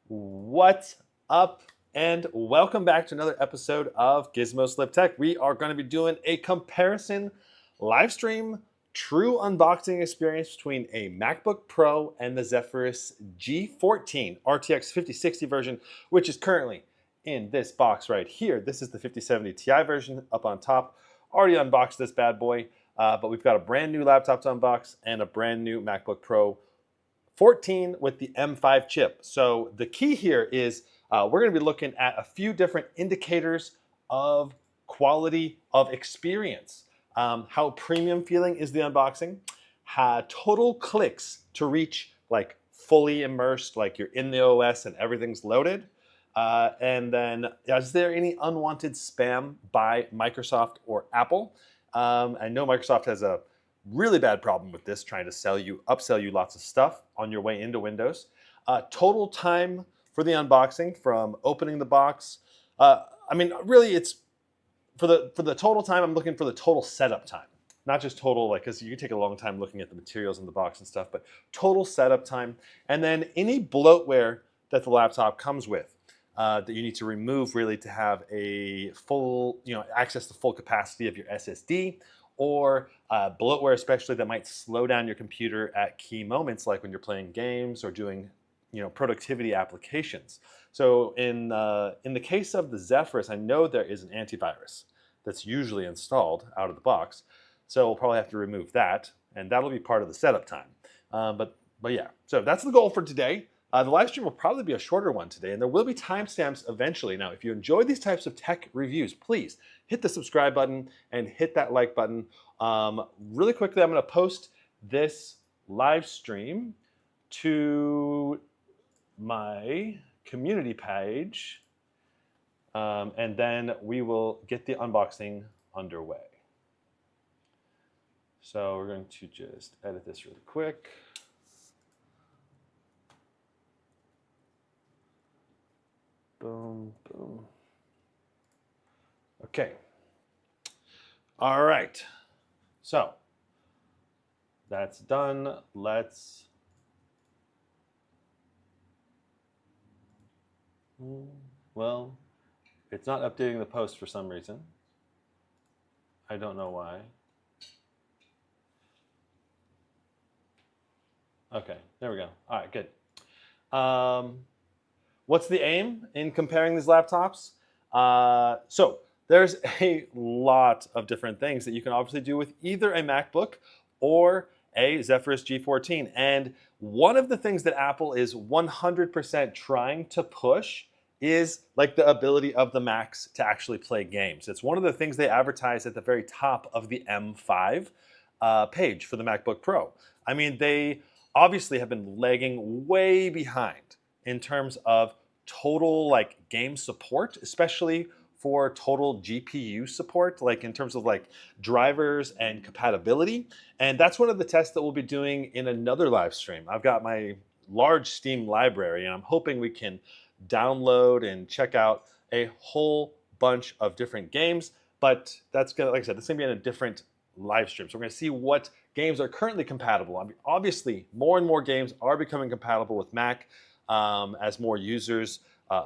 What's up, and welcome back to another episode of Gizmo Slip Tech. We are going to be doing a comparison live stream true unboxing experience between a MacBook Pro and the Zephyrus G14 RTX 5060 version, which is currently in this box right here. This is the 5070 Ti version up on top. Already unboxed this bad boy, but we've got a brand new laptop to unbox and a brand new MacBook Pro 14 with the M5 chip. So the key here is we're going to be looking at a few different indicators of quality of experience. How premium feeling is the unboxing? Total clicks to reach like fully immersed, like you're in the OS and everything's loaded. And then is there any unwanted spam by Microsoft or Apple? I know Microsoft has a really bad problem with this, trying to upsell you lots of stuff on your way into Windows. Total time for the unboxing from opening the box. Really, it's for the total time. I'm looking for the total setup time, not just total, like, because you can take a long time looking at the materials in the box and stuff, but total setup time, and then any bloatware that the laptop comes with that you need to remove really to have a full, access to full capacity of your SSD. Or bloatware especially that might slow down your computer at key moments, like when you're playing games or doing productivity applications. So in the case of the Zephyrus, I know there is an antivirus that's usually installed out of the box. So we'll probably have to remove that, and that'll be part of the setup time. But yeah, so that's the goal for today. The live stream will probably be a shorter one today, and there will be timestamps eventually. Now, if you enjoy these types of tech reviews, please hit the subscribe button and hit that like button. Really quickly, I'm going to post this live stream to my community page, and then we will get the unboxing underway. So we're going to just edit this really quick. Boom, boom. Okay. All right. So that's done. Well, it's not updating the post for some reason. I don't know why. Okay, there we go. All right, good. What's the aim in comparing these laptops? So there's a lot of different things that you can obviously do with either a MacBook or a Zephyrus G14. And one of the things that Apple is 100% trying to push is like the ability of the Macs to actually play games. It's one of the things they advertise at the very top of the M5 page for the MacBook Pro. I mean, they obviously have been lagging way behind in terms of total like game support, especially for total GPU support, like in terms of like drivers and compatibility. And that's one of the tests that we'll be doing in another live stream. I've got my large Steam library, and I'm hoping we can download and check out a whole bunch of different games. But that's gonna, like I said, this is gonna be in a different live stream. So we're gonna see what games are currently compatible. I mean, obviously, more and more games are becoming compatible with Mac. As more users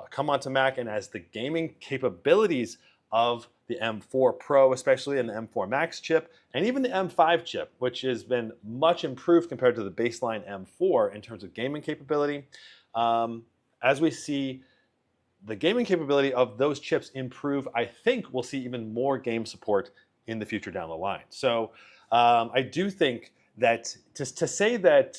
come onto Mac, and as the gaming capabilities of the M4 Pro especially, and the M4 Max chip, and even the M5 chip, which has been much improved compared to the baseline M4 in terms of gaming capability. As we see the gaming capability of those chips improve, I think we'll see even more game support in the future down the line. So I do think that to say that,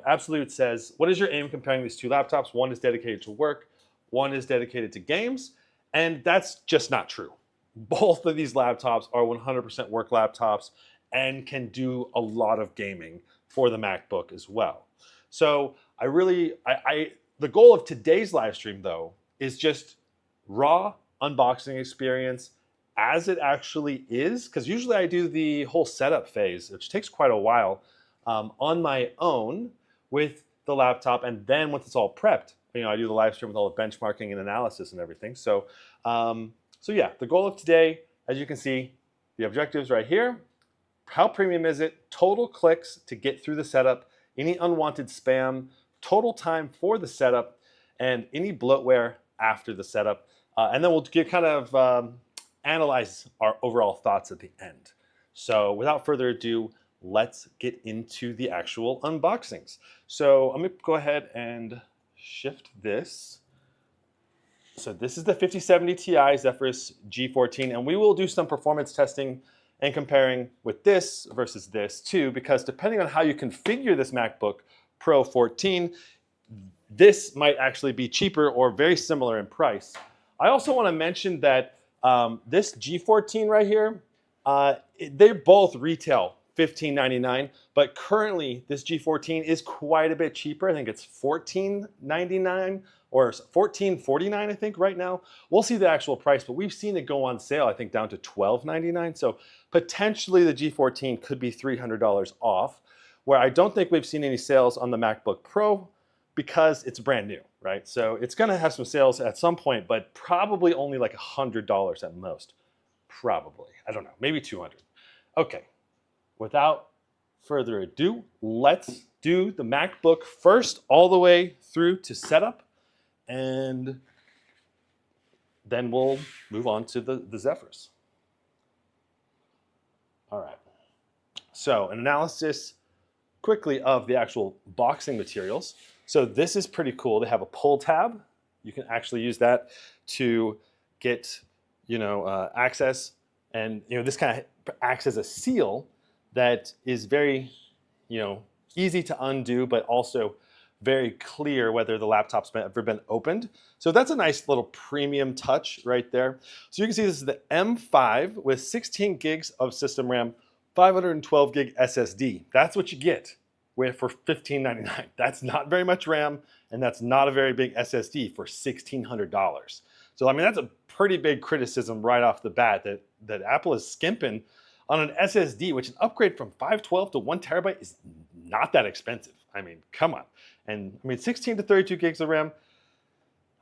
Absolute says, what is your aim comparing these two laptops? One is dedicated to work, one is dedicated to games, and that's just not true. Both of these laptops are 100% work laptops and can do a lot of gaming for the MacBook as well. So the goal of today's live stream, though, is just raw unboxing experience as it actually is, because usually I do the whole setup phase, which takes quite a while, on my own with the laptop, and then once it's all prepped, I do the live stream with all the benchmarking and analysis and everything. So, yeah, the goal of today, as you can see, the objectives right here. How premium is it? Total clicks to get through the setup, any unwanted spam, total time for the setup, and any bloatware after the setup. And then we'll kind of analyze our overall thoughts at the end. So without further ado, let's get into the actual unboxings. So I'm gonna go ahead and shift this. So this is the 5070 Ti Zephyrus G14, and we will do some performance testing and comparing with this versus this too, because depending on how you configure this MacBook Pro 14, this might actually be cheaper or very similar in price. I also want to mention that this G14 right here, they both retail $15.99, but currently this G14 is quite a bit cheaper. I think it's $14.99 or $14.49, I think, right now. We'll see the actual price, but we've seen it go on sale, I think, down to $12.99. So potentially the G14 could be $300 off, where I don't think we've seen any sales on the MacBook Pro because it's brand new, right? So it's gonna have some sales at some point, but probably only like $100 at most. Probably, I don't know, maybe 200. Okay, without further ado, let's do the MacBook first all the way through to setup, and then we'll move on to the Zephyrus. All right, so an analysis quickly of the actual boxing materials. So this is pretty cool. They have a pull tab. You can actually use that to get, access, and this kind of acts as a seal that is very, easy to undo, but also very clear whether the laptop's ever been opened. So that's a nice little premium touch right there. So you can see this is the M5 with 16 gigs of system RAM, 512 gig SSD. That's what you get for $15.99. That's not very much RAM, and that's not a very big SSD for $1,600. So I mean, that's a pretty big criticism right off the bat that Apple is skimping on an SSD, which an upgrade from 512 to 1 terabyte is not that expensive. I mean, come on. And I mean, 16 to 32 gigs of RAM,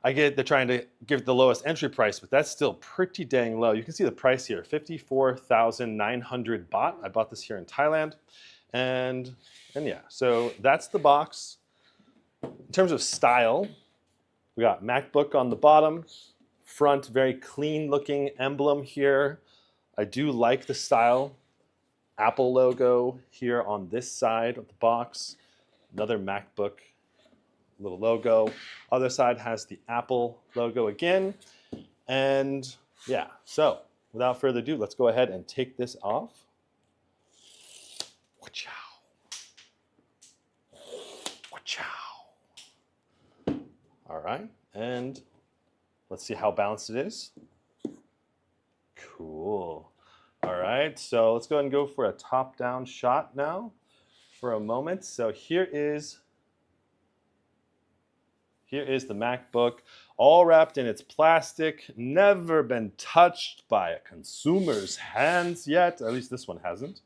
I get they're trying to give the lowest entry price, but that's still pretty dang low. You can see the price here, 54,900 baht. I bought this here in Thailand. And yeah, so that's the box. In terms of style, we got MacBook on the bottom, front, very clean looking emblem here. I do like the style. Apple logo here on this side of the box. Another MacBook little logo. Other side has the Apple logo again. And yeah, so without further ado, let's go ahead and take this off. All right, and let's see how balanced it is. Cool. All right, so let's go ahead and go for a top-down shot now for a moment. So here is the MacBook, all wrapped in its plastic, never been touched by a consumer's hands yet. At least this one hasn't.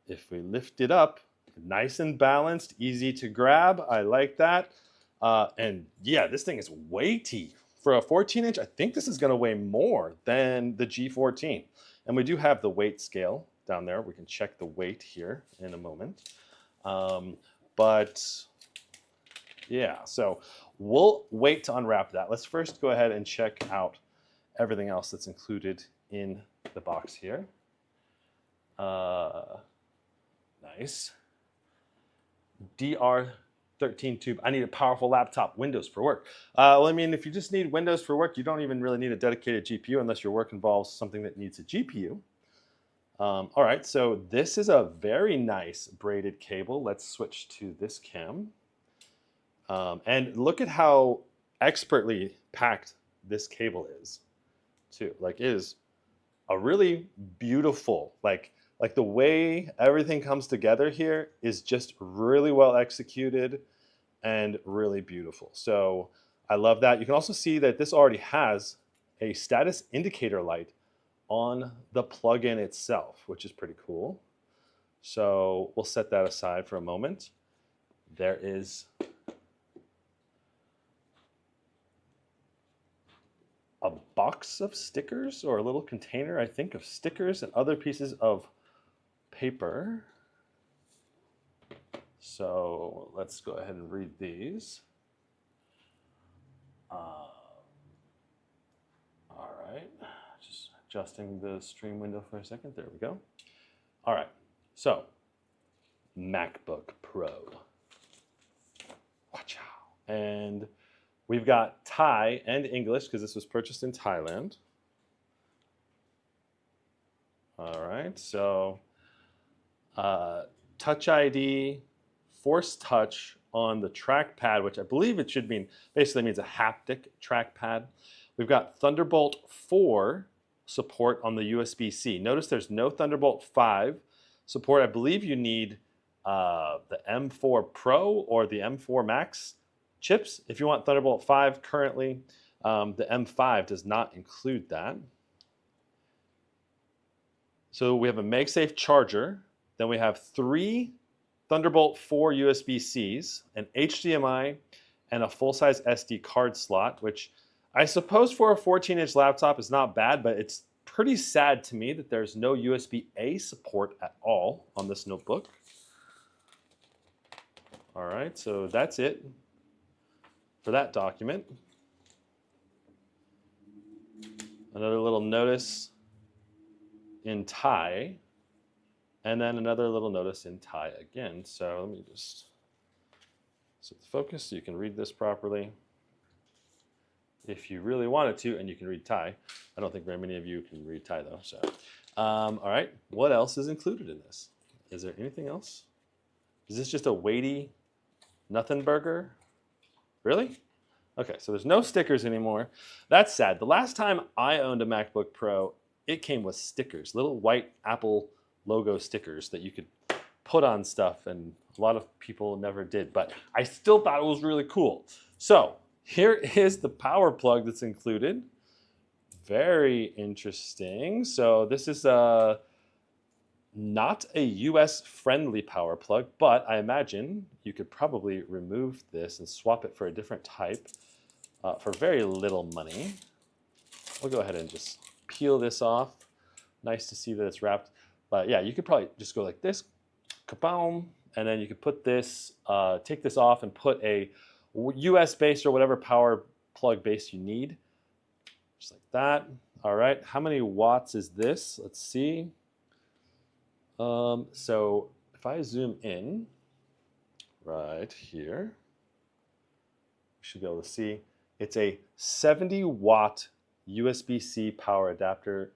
If we lift it up, nice and balanced, easy to grab. I like that. And yeah, this thing is weighty. For a 14-inch, I think this is going to weigh more than the G14. And we do have the weight scale down there. We can check the weight here in a moment. But yeah, so we'll wait to unwrap that. Let's first go ahead and check out everything else that's included in the box here. Nice. DR13 tube. I need a powerful laptop. Windows for work. Well, I mean, if you just need Windows for work, you don't even really need a dedicated GPU unless your work involves something that needs a GPU. All right, so this is a very nice braided cable. Let's switch to this cam. And look at how expertly packed this cable is, too. Like, it is a really beautiful, like the way everything comes together here is just really well executed and really beautiful. So I love that. You can also see that this already has a status indicator light on the plugin itself, which is pretty cool. So we'll set that aside for a moment. There is a box of stickers, or a little container, I think, of stickers and other pieces of paper. So let's go ahead and read these. All right, just adjusting the stream window for a second. There we go. All right, so MacBook Pro. Watch out. And we've got Thai and English because this was purchased in Thailand. All right, so Touch ID, Force Touch on the trackpad, which I believe it should mean, basically means a haptic trackpad. We've got Thunderbolt 4 support on the USB-C. Notice there's no Thunderbolt 5 support. I believe you need the M4 Pro or the M4 Max chips if you want Thunderbolt 5 currently. The M5 does not include that. So we have a MagSafe charger. Then we have 3 Thunderbolt 4 USB-Cs, an HDMI, and a full-size SD card slot, which I suppose for a 14-inch laptop is not bad, but it's pretty sad to me that there's no USB-A support at all on this notebook. All right, so that's it for that document. Another little notice in Thai. And then another little notice in Thai again. So let me just set the focus so you can read this properly. If you really wanted to, and you can read Thai. I don't think very many of you can read Thai though. So, all right, what else is included in this? Is there anything else? Is this just a weighty nothing burger? Really? Okay, so there's no stickers anymore. That's sad. The last time I owned a MacBook Pro, it came with stickers, little white Apple logo stickers that you could put on stuff, and a lot of people never did, but I still thought it was really cool. So here is the power plug that's included. Very interesting. So this is not a US friendly power plug, but I imagine you could probably remove this and swap it for a different type for very little money. We'll go ahead and just peel this off. Nice to see that it's wrapped. But yeah, you could probably just go like this, kaboom, and then you could put this, take this off and put a US base or whatever power plug base you need. Just like that. All right, how many watts is this? Let's see. So if I zoom in right here, you should be able to see it's a 70 watt USB-C power adapter.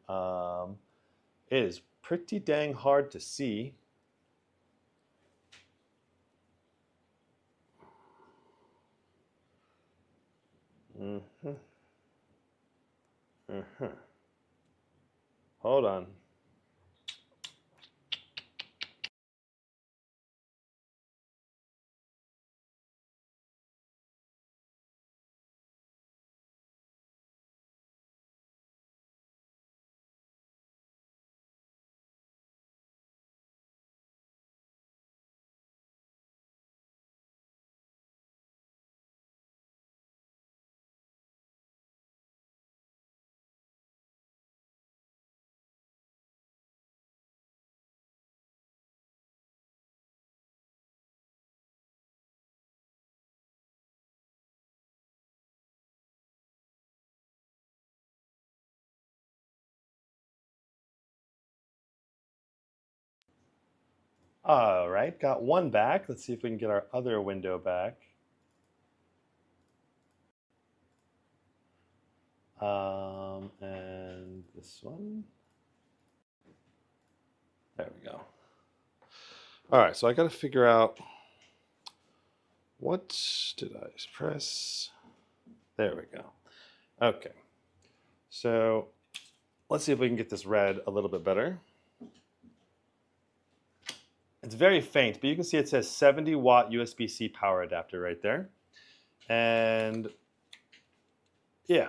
It is pretty dang hard to see. Hold on. All right, got one back. Let's see if we can get our other window back. And this one. There we go. All right, so I got to figure out what did I press? There we go. Okay, so let's see if we can get this read a little bit better. It's very faint, but you can see it says 70 watt USB-C power adapter right there. And yeah,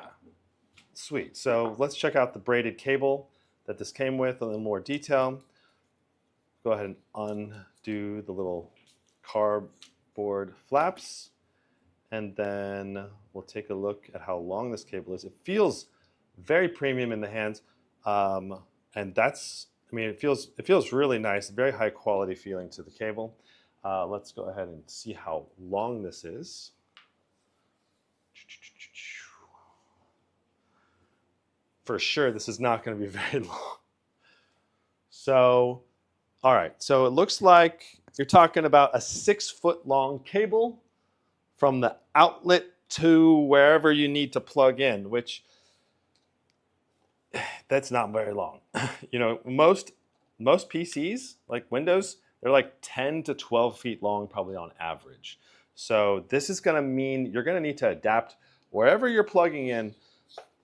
sweet. So let's check out the braided cable that this came with in a little more detail. Go ahead and undo the little cardboard flaps. And then we'll take a look at how long this cable is. It feels very premium in the hands. And that's, I mean, it feels really nice, very high quality feeling to the cable. Let's go ahead and see how long this is. for sure this is not going to be very long. So, all right. So it looks like you're talking about a 6-foot long cable from the outlet to wherever you need to plug in, which that's not very long. You know, most PCs like Windows, they're like 10 to 12 feet long, probably on average. So this is going to mean you're going to need to adapt wherever you're plugging in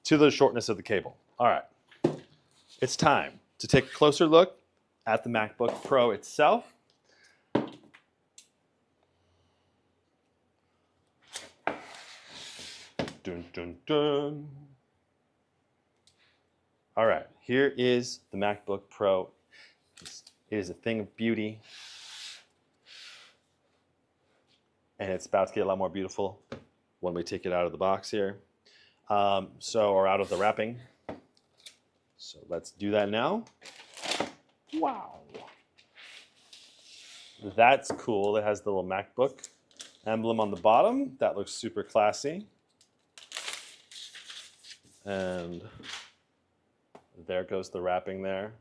to the shortness of the cable. All right, it's time to take a closer look at the MacBook Pro itself. Dun, dun, dun. All right, here is the MacBook Pro. It is a thing of beauty. And it's about to get a lot more beautiful when we take it out of the box here. Or out of the wrapping. So let's do that now. Wow. That's cool. It has the little MacBook emblem on the bottom. That looks super classy. And there goes the wrapping there.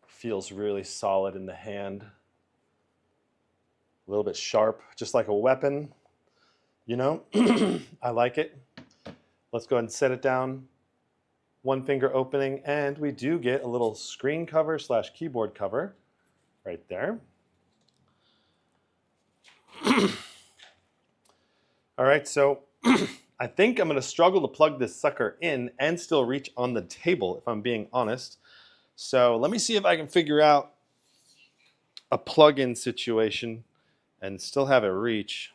Feels really solid in the hand. A little bit sharp, just like a weapon. You know, I like it. Let's go ahead and set it down. One finger opening, and we do get a little screen cover / keyboard cover right there. All right, so I think I'm going to struggle to plug this sucker in and still reach on the table, if I'm being honest. So let me see if I can figure out a plug-in situation and still have it reach.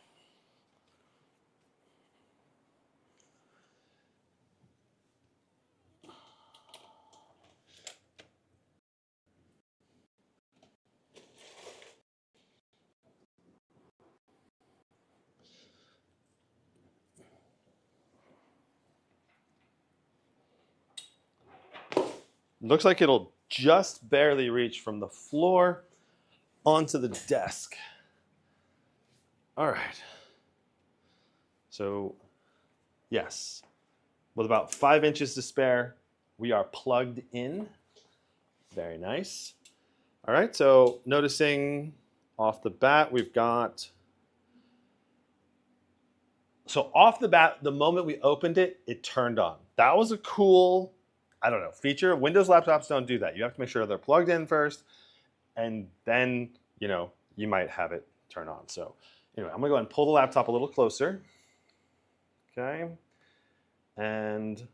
Looks like it'll just barely reach from the floor onto the desk. All right. So, yes, with about 5 inches to spare, we are plugged in. Very nice. All right, so noticing off the bat, we've got... So off the bat, the moment we opened it, it turned on. That was a cool, I don't know, feature. Windows laptops don't do that. You have to make sure they're plugged in first, and then, you know, you might have it turn on. So anyway, I'm gonna go ahead and pull the laptop a little closer. Okay, and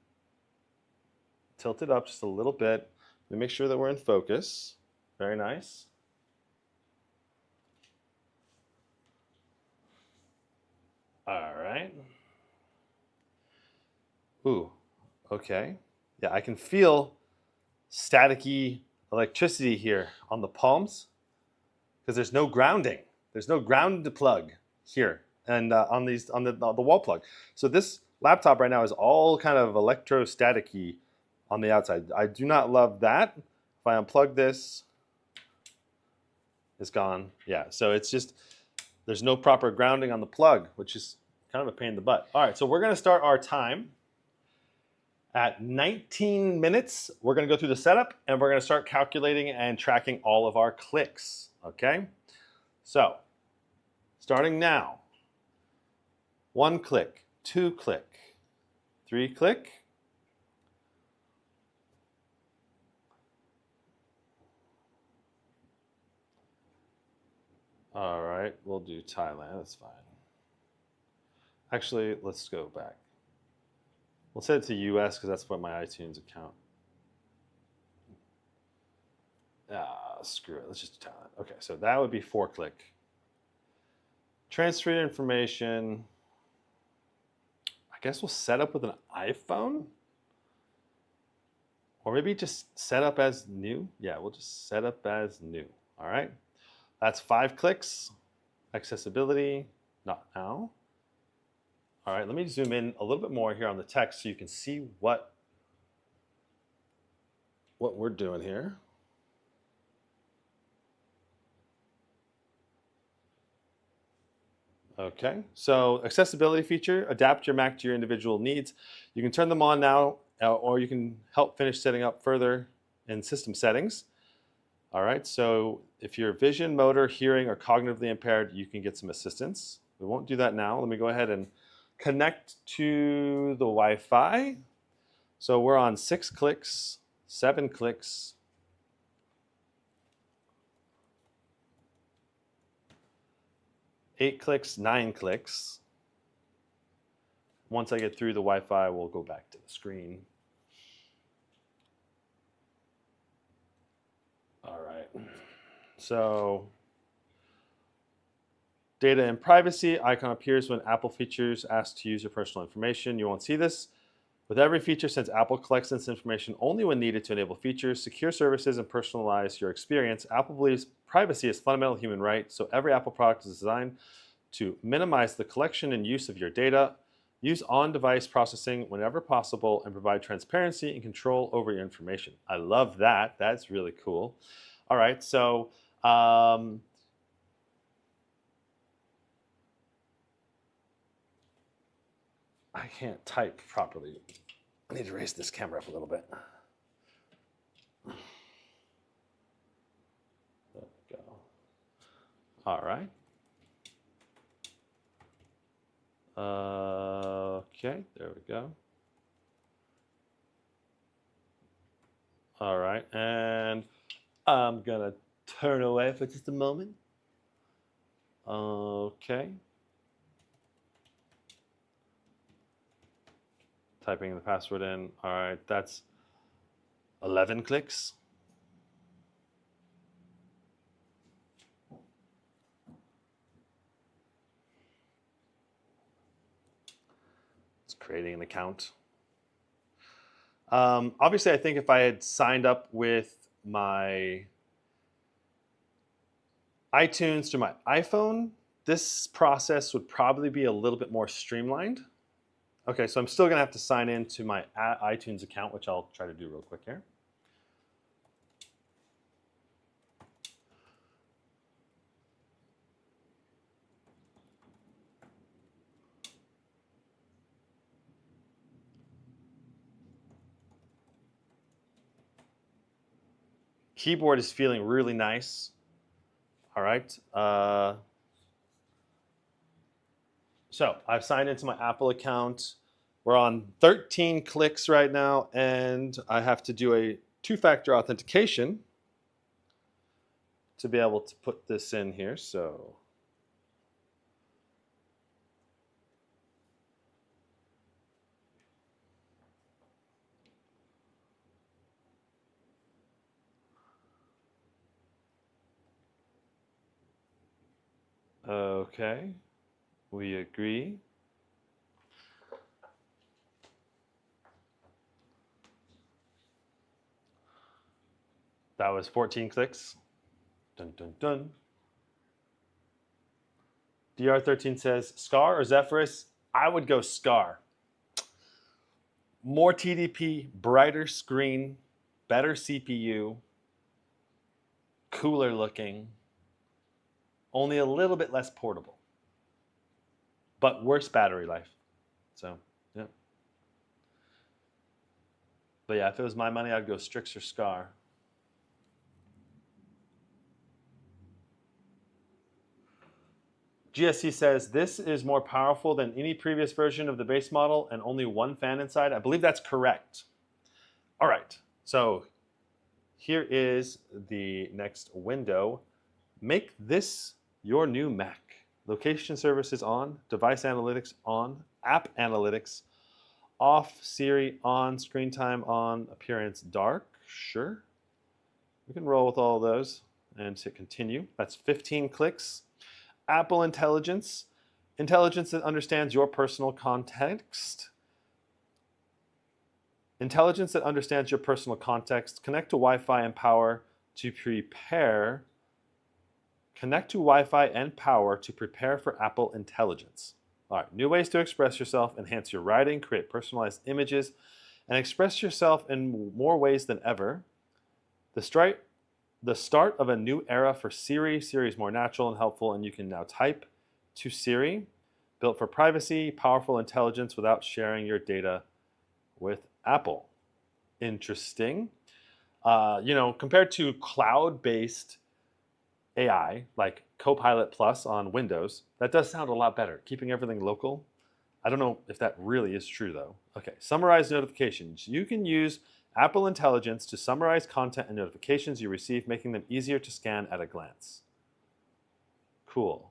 tilt it up just a little bit. Let me make sure that we're in focus. Very nice. All right. Ooh, okay. Yeah, I can feel staticky electricity here on the palms because there's no grounding. There's no ground to plug here and on the wall plug. So this laptop right now is all kind of electrostaticky on the outside. I do not love that. If I unplug this, it's gone. Yeah, so it's just, there's no proper grounding on the plug, which is kind of a pain in the butt. All right, so we're gonna start our time at 19 minutes. We're gonna go through the setup and we're gonna start calculating and tracking all of our clicks, okay? So, starting now. 1 click, 2 click, 3 click. All right, we'll do Thailand, that's fine. Actually, let's go back. We'll set it to US because that's what my iTunes account. Screw it, let's just do Thailand. Okay, so that would be 4 click. Transfer information. I guess we'll set up with an iPhone? Or maybe just set up as new? Yeah, we'll just set up as new, all right? That's 5 clicks. Accessibility, not now. All right, let me zoom in a little bit more here on the text so you can see what we're doing here. Okay, so accessibility feature, adapt your Mac to your individual needs. You can turn them on now, or you can help finish setting up further in system settings. All right, so if you're vision, motor, hearing, or cognitively impaired, you can get some assistance. We won't do that now. Let me go ahead and connect to the Wi-Fi. So we're on 6 clicks, 7 clicks, 8 clicks, 9 clicks. Once I get through the Wi-Fi, we'll go back to the screen. All right. So data and privacy icon appears when Apple features ask to use your personal information. You won't see this. With every feature, since Apple collects this information only when needed to enable features, secure services, and personalize your experience, Apple believes privacy is a fundamental human right, so every Apple product is designed to minimize the collection and use of your data, use on-device processing whenever possible, and provide transparency and control over your information. I love that. That's really cool. All right, so I can't type properly. I need to raise this camera up a little bit. There we go. All right. Okay, there we go. All right, and I'm gonna turn away for just a moment. Okay. Typing the password in. All right, that's 11 clicks. It's creating an account. Obviously, I think if I had signed up with my iTunes through my iPhone, this process would probably be a little bit more streamlined. Okay, so I'm still gonna have to sign in to my iTunes account, which I'll try to do real quick here. Keyboard is feeling really nice. All right. So I've signed into my Apple account. We're on 13 clicks right now, and I have to do a two-factor authentication to be able to put this in here. So okay, we agree. That was 14 clicks. Dun, dun, dun. DR13 says, Scar or Zephyrus? I would go Scar. More TDP, brighter screen, better CPU, cooler looking, only a little bit less portable, but worse battery life. So, yeah. But yeah, if it was my money, I'd go Strix or Scar. GSC says, this is more powerful than any previous version of the base model and only one fan inside. I believe that's correct. All right, so here is the next window. Make this your new Mac. Location services on, device analytics on, app analytics off, Siri on, screen time on, appearance dark. Sure. We can roll with all of those and hit continue. That's 15 clicks. Apple Intelligence, intelligence that understands your personal context. Intelligence that understands your personal context. Connect to Wi-Fi and power to prepare. Connect to Wi-Fi and power to prepare for Apple Intelligence. All right, new ways to express yourself, enhance your writing, create personalized images, and express yourself in more ways than ever. The start of a new era for Siri. Siri is more natural and helpful, and you can now type to Siri, built for privacy, powerful intelligence without sharing your data with Apple. Interesting. You know, compared to cloud-based AI like Copilot Plus on Windows, that does sound a lot better, keeping everything local. I don't know if that really is true though. Okay, summarize notifications. You can use Apple Intelligence to summarize content and notifications you receive, making them easier to scan at a glance. Cool.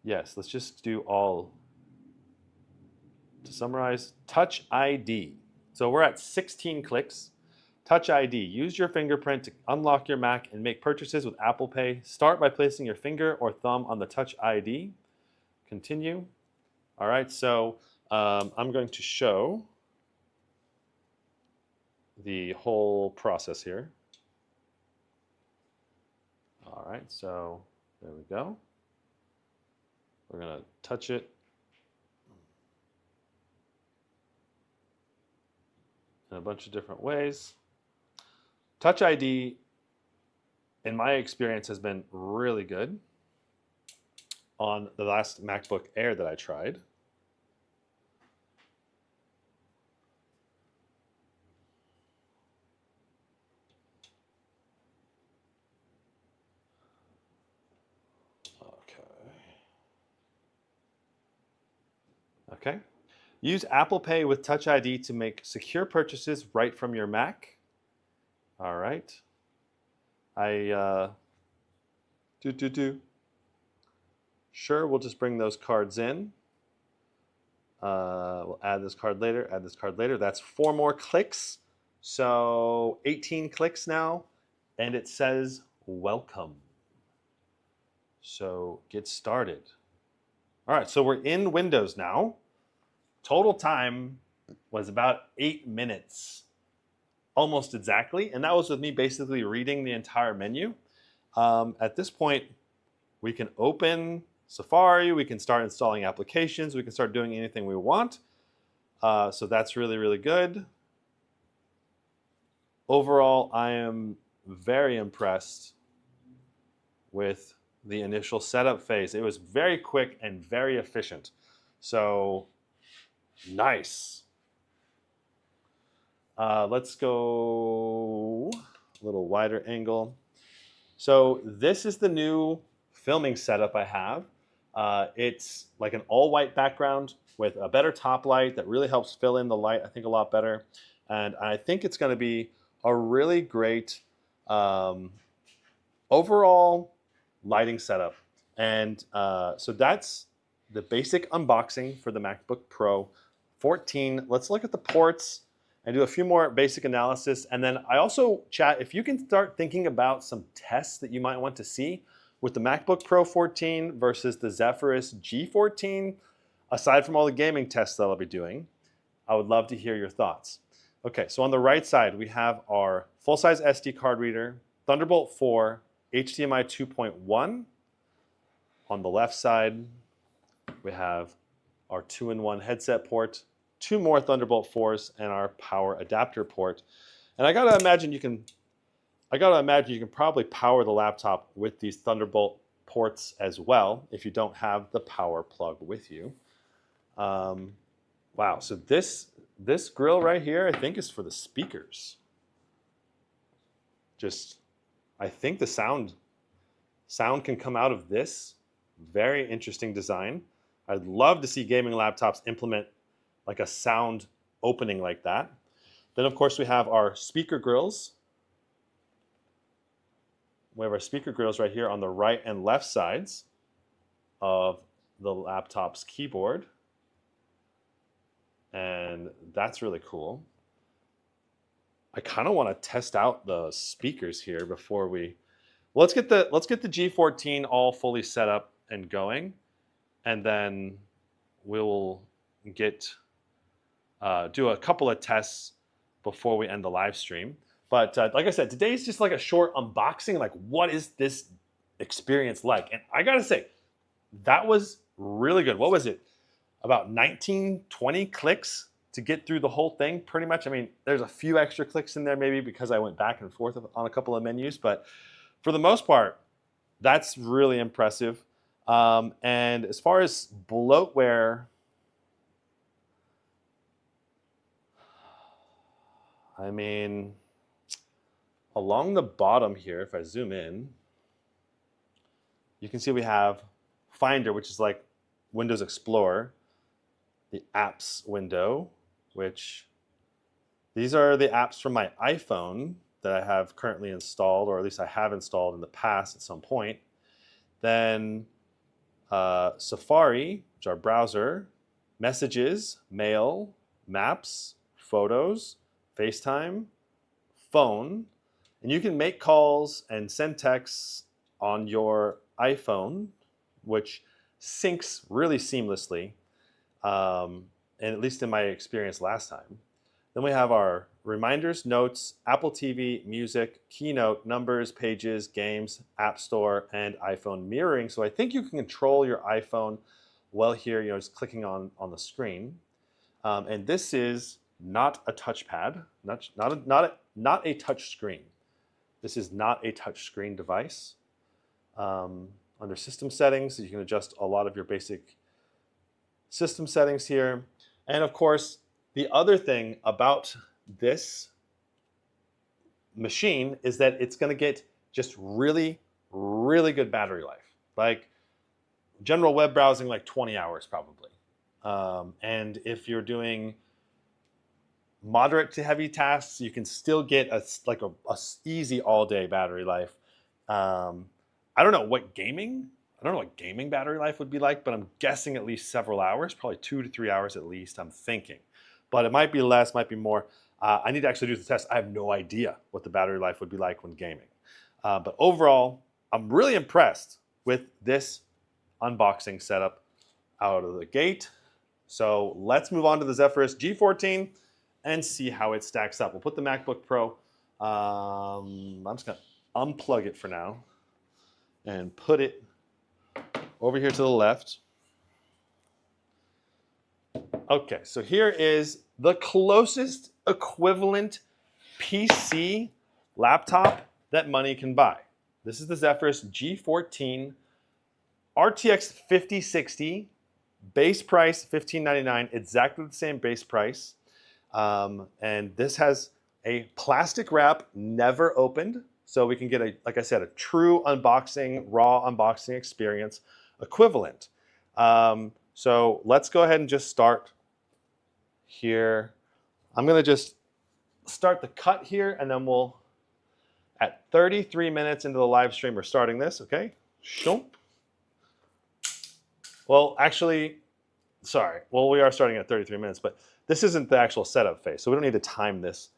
Yes, let's just do all. To summarize, Touch ID. So we're at 16 clicks. Touch ID. Use your fingerprint to unlock your Mac and make purchases with Apple Pay. Start by placing your finger or thumb on the Touch ID. Continue. All right, so I'm going to show the whole process here. All right, so there we go. We're going to touch it. In a bunch of different ways. Touch ID, in my experience, has been really good on the last MacBook Air that I tried. Okay. Use Apple Pay with Touch ID to make secure purchases right from your Mac. All right. Sure, we'll just bring those cards in. We'll add this card later, add this card later. That's 4 more clicks. So 18 clicks now, and it says welcome. So get started. All right, so we're in Windows now. Total time was about 8 minutes, almost exactly. And that was with me basically reading the entire menu. At this point, we can open Safari, we can start installing applications, we can start doing anything we want. So that's really, really good. Overall, I am very impressed with the initial setup phase. It was very quick and very efficient. So nice. Let's go a little wider angle. So this is the new filming setup I have. It's like an all-white background with a better top light that really helps fill in the light, I think, a lot better. And I think it's going to be a really great overall lighting setup. And so that's the basic unboxing for the MacBook Pro 14. Let's look at the ports and do a few more basic analysis. And then I also, chat, if you can start thinking about some tests that you might want to see with the MacBook Pro 14 versus the Zephyrus G14, aside from all the gaming tests that I'll be doing, I would love to hear your thoughts. Okay, so on the right side, we have our full-size SD card reader, Thunderbolt 4, HDMI 2.1. On the left side, we have our 2-in-1 headset port, 2 more Thunderbolt 4s, and our power adapter port. And I gotta imagine you can probably power the laptop with these Thunderbolt ports as well if you don't have the power plug with you. Wow, so this grill right here, I think, is for the speakers. I think the sound can come out of this. Very interesting design. I'd love to see gaming laptops implement like a sound opening like that. Then, of course, we have our speaker grills. We have our speaker grills right here on the right and left sides of the laptop's keyboard. And that's really cool. I kind of want to test out the speakers here before we... Let's get the G14 all fully set up and going, and then we'll do a couple of tests before we end the live stream. But like I said, today's just like a short unboxing, like what is this experience like? And I gotta say, that was really good. What was it? About 19, 20 clicks to get through the whole thing, pretty much. I mean, there's a few extra clicks in there maybe because I went back and forth on a couple of menus, but for the most part, that's really impressive. And as far as bloatware, I mean, along the bottom here, if I zoom in, you can see we have Finder, which is like Windows Explorer, the apps window, which these are the apps from my iPhone that I have currently installed, or at least I have installed in the past at some point. Then Safari, which is our browser, Messages, Mail, Maps, Photos, FaceTime, Phone, and you can make calls and send texts on your iPhone, which syncs really seamlessly, and at least in my experience last time. Then we have our reminders, notes, Apple TV, music, Keynote, numbers, pages, games, App Store, and iPhone mirroring. So I think you can control your iPhone well here, just clicking on the screen. And this is not a touchpad, not a touch screen. This is not a touch screen device. Under system settings, you can adjust a lot of your basic system settings here. And of course, the other thing about this machine is that it's going to get just really, really good battery life. Like general web browsing, like 20 hours probably. And if you're doing moderate to heavy tasks, you can still get a easy all-day battery life. I don't know what gaming battery life would be like, but I'm guessing at least several hours, probably 2 to 3 hours at least, I'm thinking. But it might be less, might be more. I need to actually do the test. I have no idea what the battery life would be like when gaming. But overall, I'm really impressed with this unboxing setup out of the gate. So let's move on to the Zephyrus G14 and see how it stacks up. We'll put the MacBook Pro. I'm just going to unplug it for now and put it over here to the left. Okay, so here is the closest equivalent PC laptop that money can buy. This is the Zephyrus G14 RTX 5060, base price $1599, exactly the same base price. And this has a plastic wrap, never opened, so we can get like I said, a true unboxing, raw unboxing experience equivalent. So let's go ahead and just start here. I'm gonna just start the cut here, and then we'll, at 33 minutes into the live stream, we're starting this, okay? Shoop. Well, actually, sorry. Well, we are starting at 33 minutes, but this isn't the actual setup phase, so we don't need to time this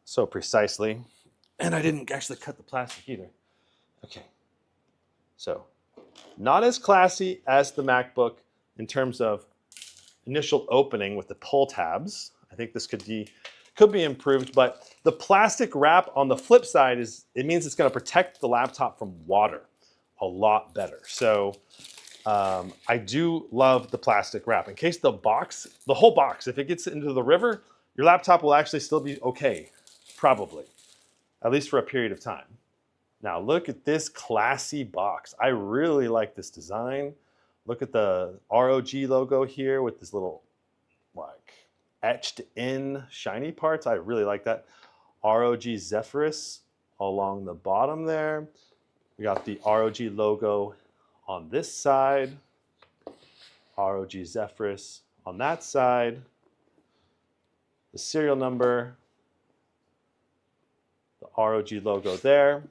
so precisely. And I didn't actually cut the plastic either. Okay. So, not as classy as the MacBook in terms of initial opening with the pull tabs. I think this could be improved, but the plastic wrap on the flip side it means it's going to protect the laptop from water a lot better. So I do love the plastic wrap. In case the whole box, if it gets into the river, your laptop will actually still be okay, probably, at least for a period of time. Now look at this classy box. I really like this design. Look at the ROG logo here with this little like etched in shiny parts. I really like that. ROG Zephyrus along the bottom there. We got the ROG logo on this side. ROG Zephyrus on that side. The serial number. The ROG logo there.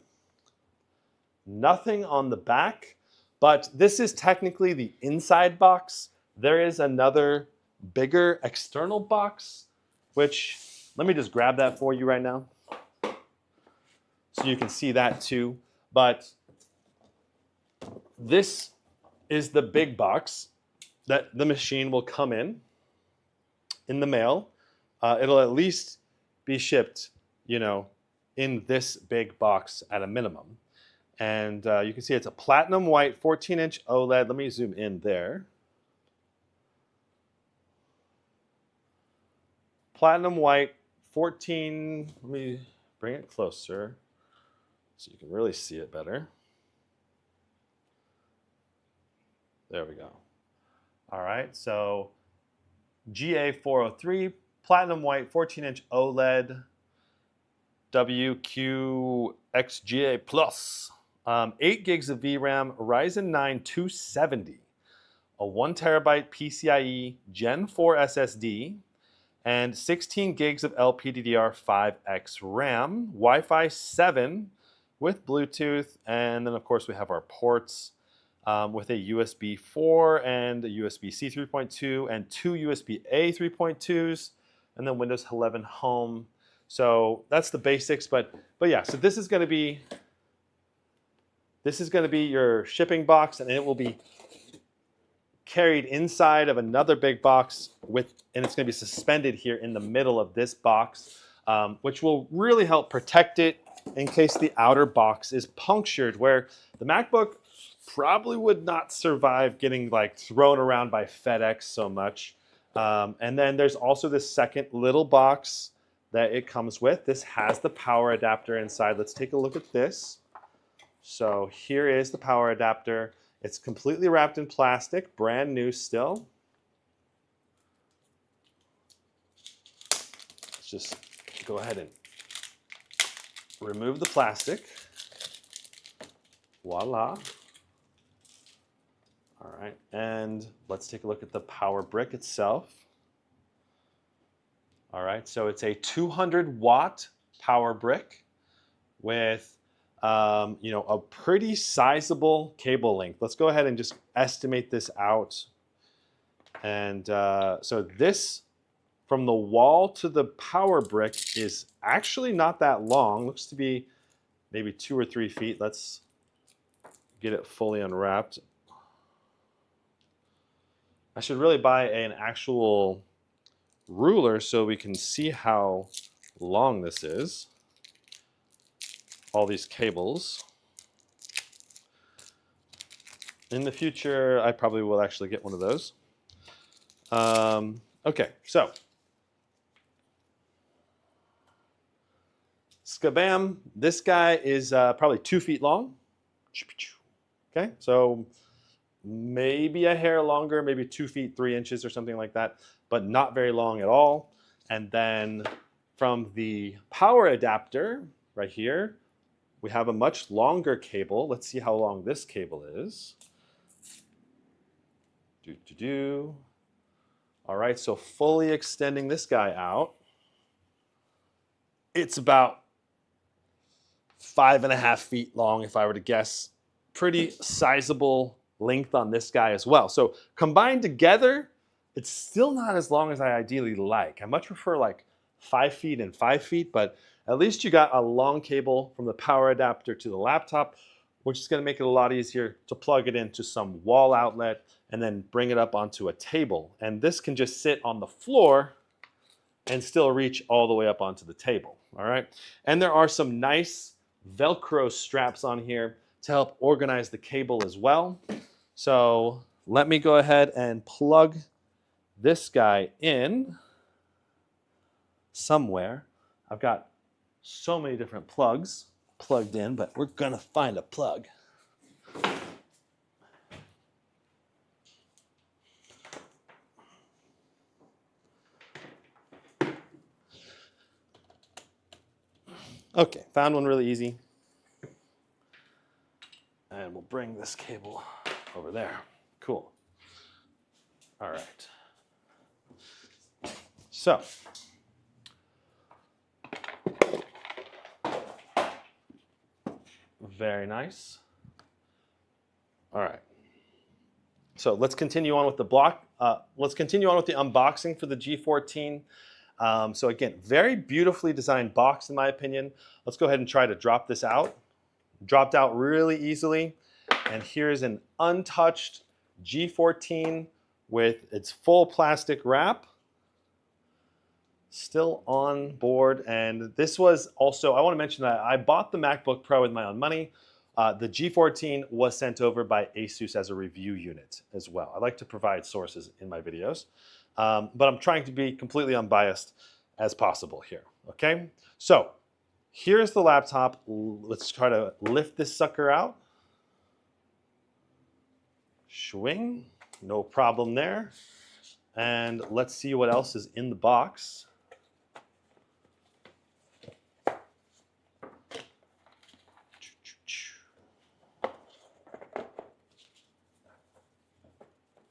Nothing on the back, but this is technically the inside box. There is another bigger external box, which, let me just grab that for you right now so you can see that too. But this is the big box that the machine will come in the mail. It'll at least be shipped, in this big box at a minimum. And you can see it's a platinum white 14-inch OLED. Let me zoom in there. Platinum white 14, let me bring it closer so you can really see it better. There we go. All right, so GA403, platinum white, 14-inch OLED, WQXGA Plus, 8 gigs of VRAM, Ryzen 9 270, a 1 terabyte PCIe Gen 4 SSD, and 16 gigs of LPDDR5X RAM, Wi-Fi 7 with Bluetooth, and then of course we have our ports with a USB 4 and a USB-C 3.2 and 2 USB-A 3.2s, and then Windows 11 Home. So that's the basics, but yeah. So this is going to be your shipping box, and it will be carried inside of another big box and it's going to be suspended here in the middle of this box, which will really help protect it in case the outer box is punctured, where the MacBook probably would not survive getting like thrown around by FedEx so much. And then there's also this second little box that it comes with. This has the power adapter inside. Let's take a look at this. So here is the power adapter. It's completely wrapped in plastic, brand new still. Let's just go ahead and remove the plastic. Voila. All right, and let's take a look at the power brick itself. All right, so it's a 200-watt power brick with a pretty sizable cable length. Let's go ahead and just estimate this out. And so this, from the wall to the power brick, is actually not that long. Looks to be maybe 2 or 3 feet. Let's get it fully unwrapped. I should really buy an actual ruler so we can see how long this is. All these cables. In the future, I probably will actually get one of those. Okay, so skabam, this guy is probably 2 feet long. Okay, so maybe a hair longer, maybe 2 feet 3 inches or something like that, but not very long at all. And then from the power adapter right here, we have a much longer cable. Let's see how long this cable is. All right, so fully extending this guy out, it's about 5.5 feet long, if I were to guess. Pretty sizable length on this guy as well. So combined together, it's still not as long as I ideally like. I much prefer like 5 feet and 5 feet, but at least you got a long cable from the power adapter to the laptop, which is going to make it a lot easier to plug it into some wall outlet and then bring it up onto a table. And this can just sit on the floor and still reach all the way up onto the table. All right. And there are some nice Velcro straps on here to help organize the cable as well. So let me go ahead and plug this guy in somewhere. I've got so many different plugs plugged in, but we're gonna find a plug. Okay, found one really easy. And we'll bring this cable over there. Cool. All right. So, very nice. All right. So let's continue on with the let's continue on with the unboxing for the G14. So again, very beautifully designed box in my opinion. Let's go ahead and try to drop this out. Dropped out really easily. And here's an untouched G14 with its full plastic wrap. Still on board. And this was also, I want to mention that I bought the MacBook Pro with my own money. The G14 was sent over by Asus as a review unit as well. I like to provide sources in my videos, but I'm trying to be completely unbiased as possible here, okay? So here's the laptop. Let's try to lift this sucker out. Swing, no problem there. And let's see what else is in the box.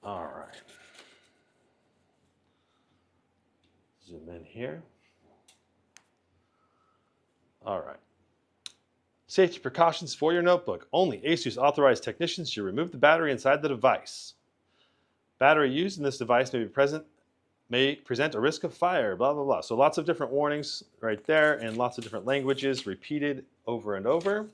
All right. Zoom in here. All right. Safety precautions for your notebook. Only Asus authorized technicians should remove the battery inside the device. Battery used in this device may present a risk of fire, blah, blah, blah. So lots of different warnings right there and lots of different languages repeated over and over.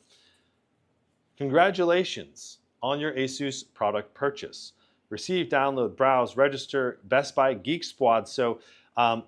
Congratulations on your Asus product purchase. Receive, download, browse, register, Best Buy Geek Squad. So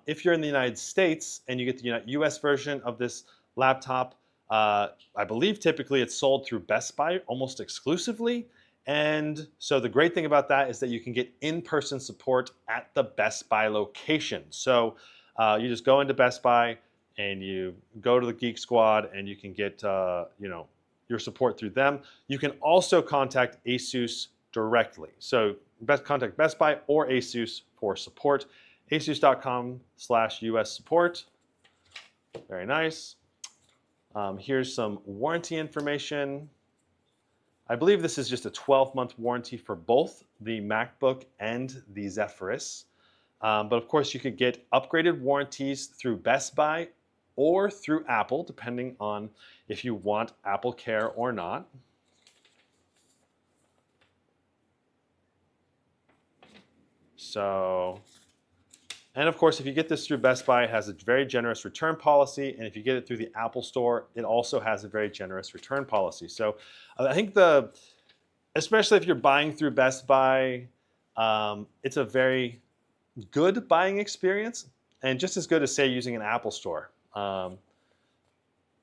if you're in the United States and you get the US version of this laptop, I believe typically it's sold through Best Buy almost exclusively. And so the great thing about that is that you can get in-person support at the Best Buy location. So you just go into Best Buy and you go to the Geek Squad and you can get your support through them. You can also contact Asus directly. So contact Best Buy or Asus for support. Asus.com/US support. Very nice. Here's some warranty information. I believe this is just a 12-month warranty for both the MacBook and the Zephyrus. But of course, you could get upgraded warranties through Best Buy or through Apple, depending on if you want Apple Care or not. So, and of course, if you get this through Best Buy, it has a very generous return policy. And if you get it through the Apple Store, it also has a very generous return policy. So I think especially if you're buying through Best Buy, it's a very good buying experience and just as good as, say, using an Apple Store.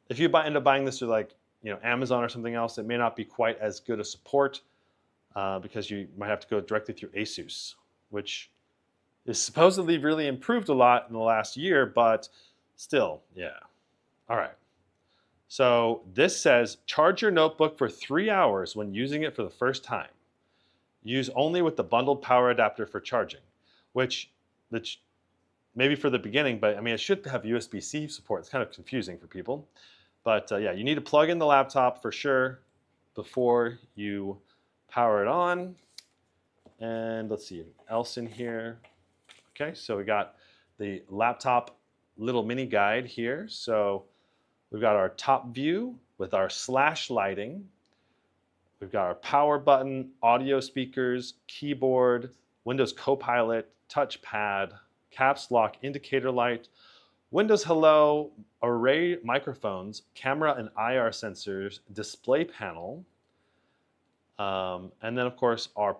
If you end up buying this through Amazon or something else, it may not be quite as good a support because you might have to go directly through Asus, which is supposedly really improved a lot in the last year, but still, yeah. All right. So this says, charge your notebook for 3 hours when using it for the first time. Use only with the bundled power adapter for charging, which maybe for the beginning, but I mean, it should have USB-C support. It's kind of confusing for people. But yeah, you need to plug in the laptop for sure before you power it on. And let's see, what else in here. Okay, so we got the laptop little mini guide here. So we've got our top view with our slash lighting. We've got our power button, audio speakers, keyboard, Windows Copilot, touchpad, caps lock indicator light, Windows Hello, array microphones, camera and IR sensors, display panel, and then of course our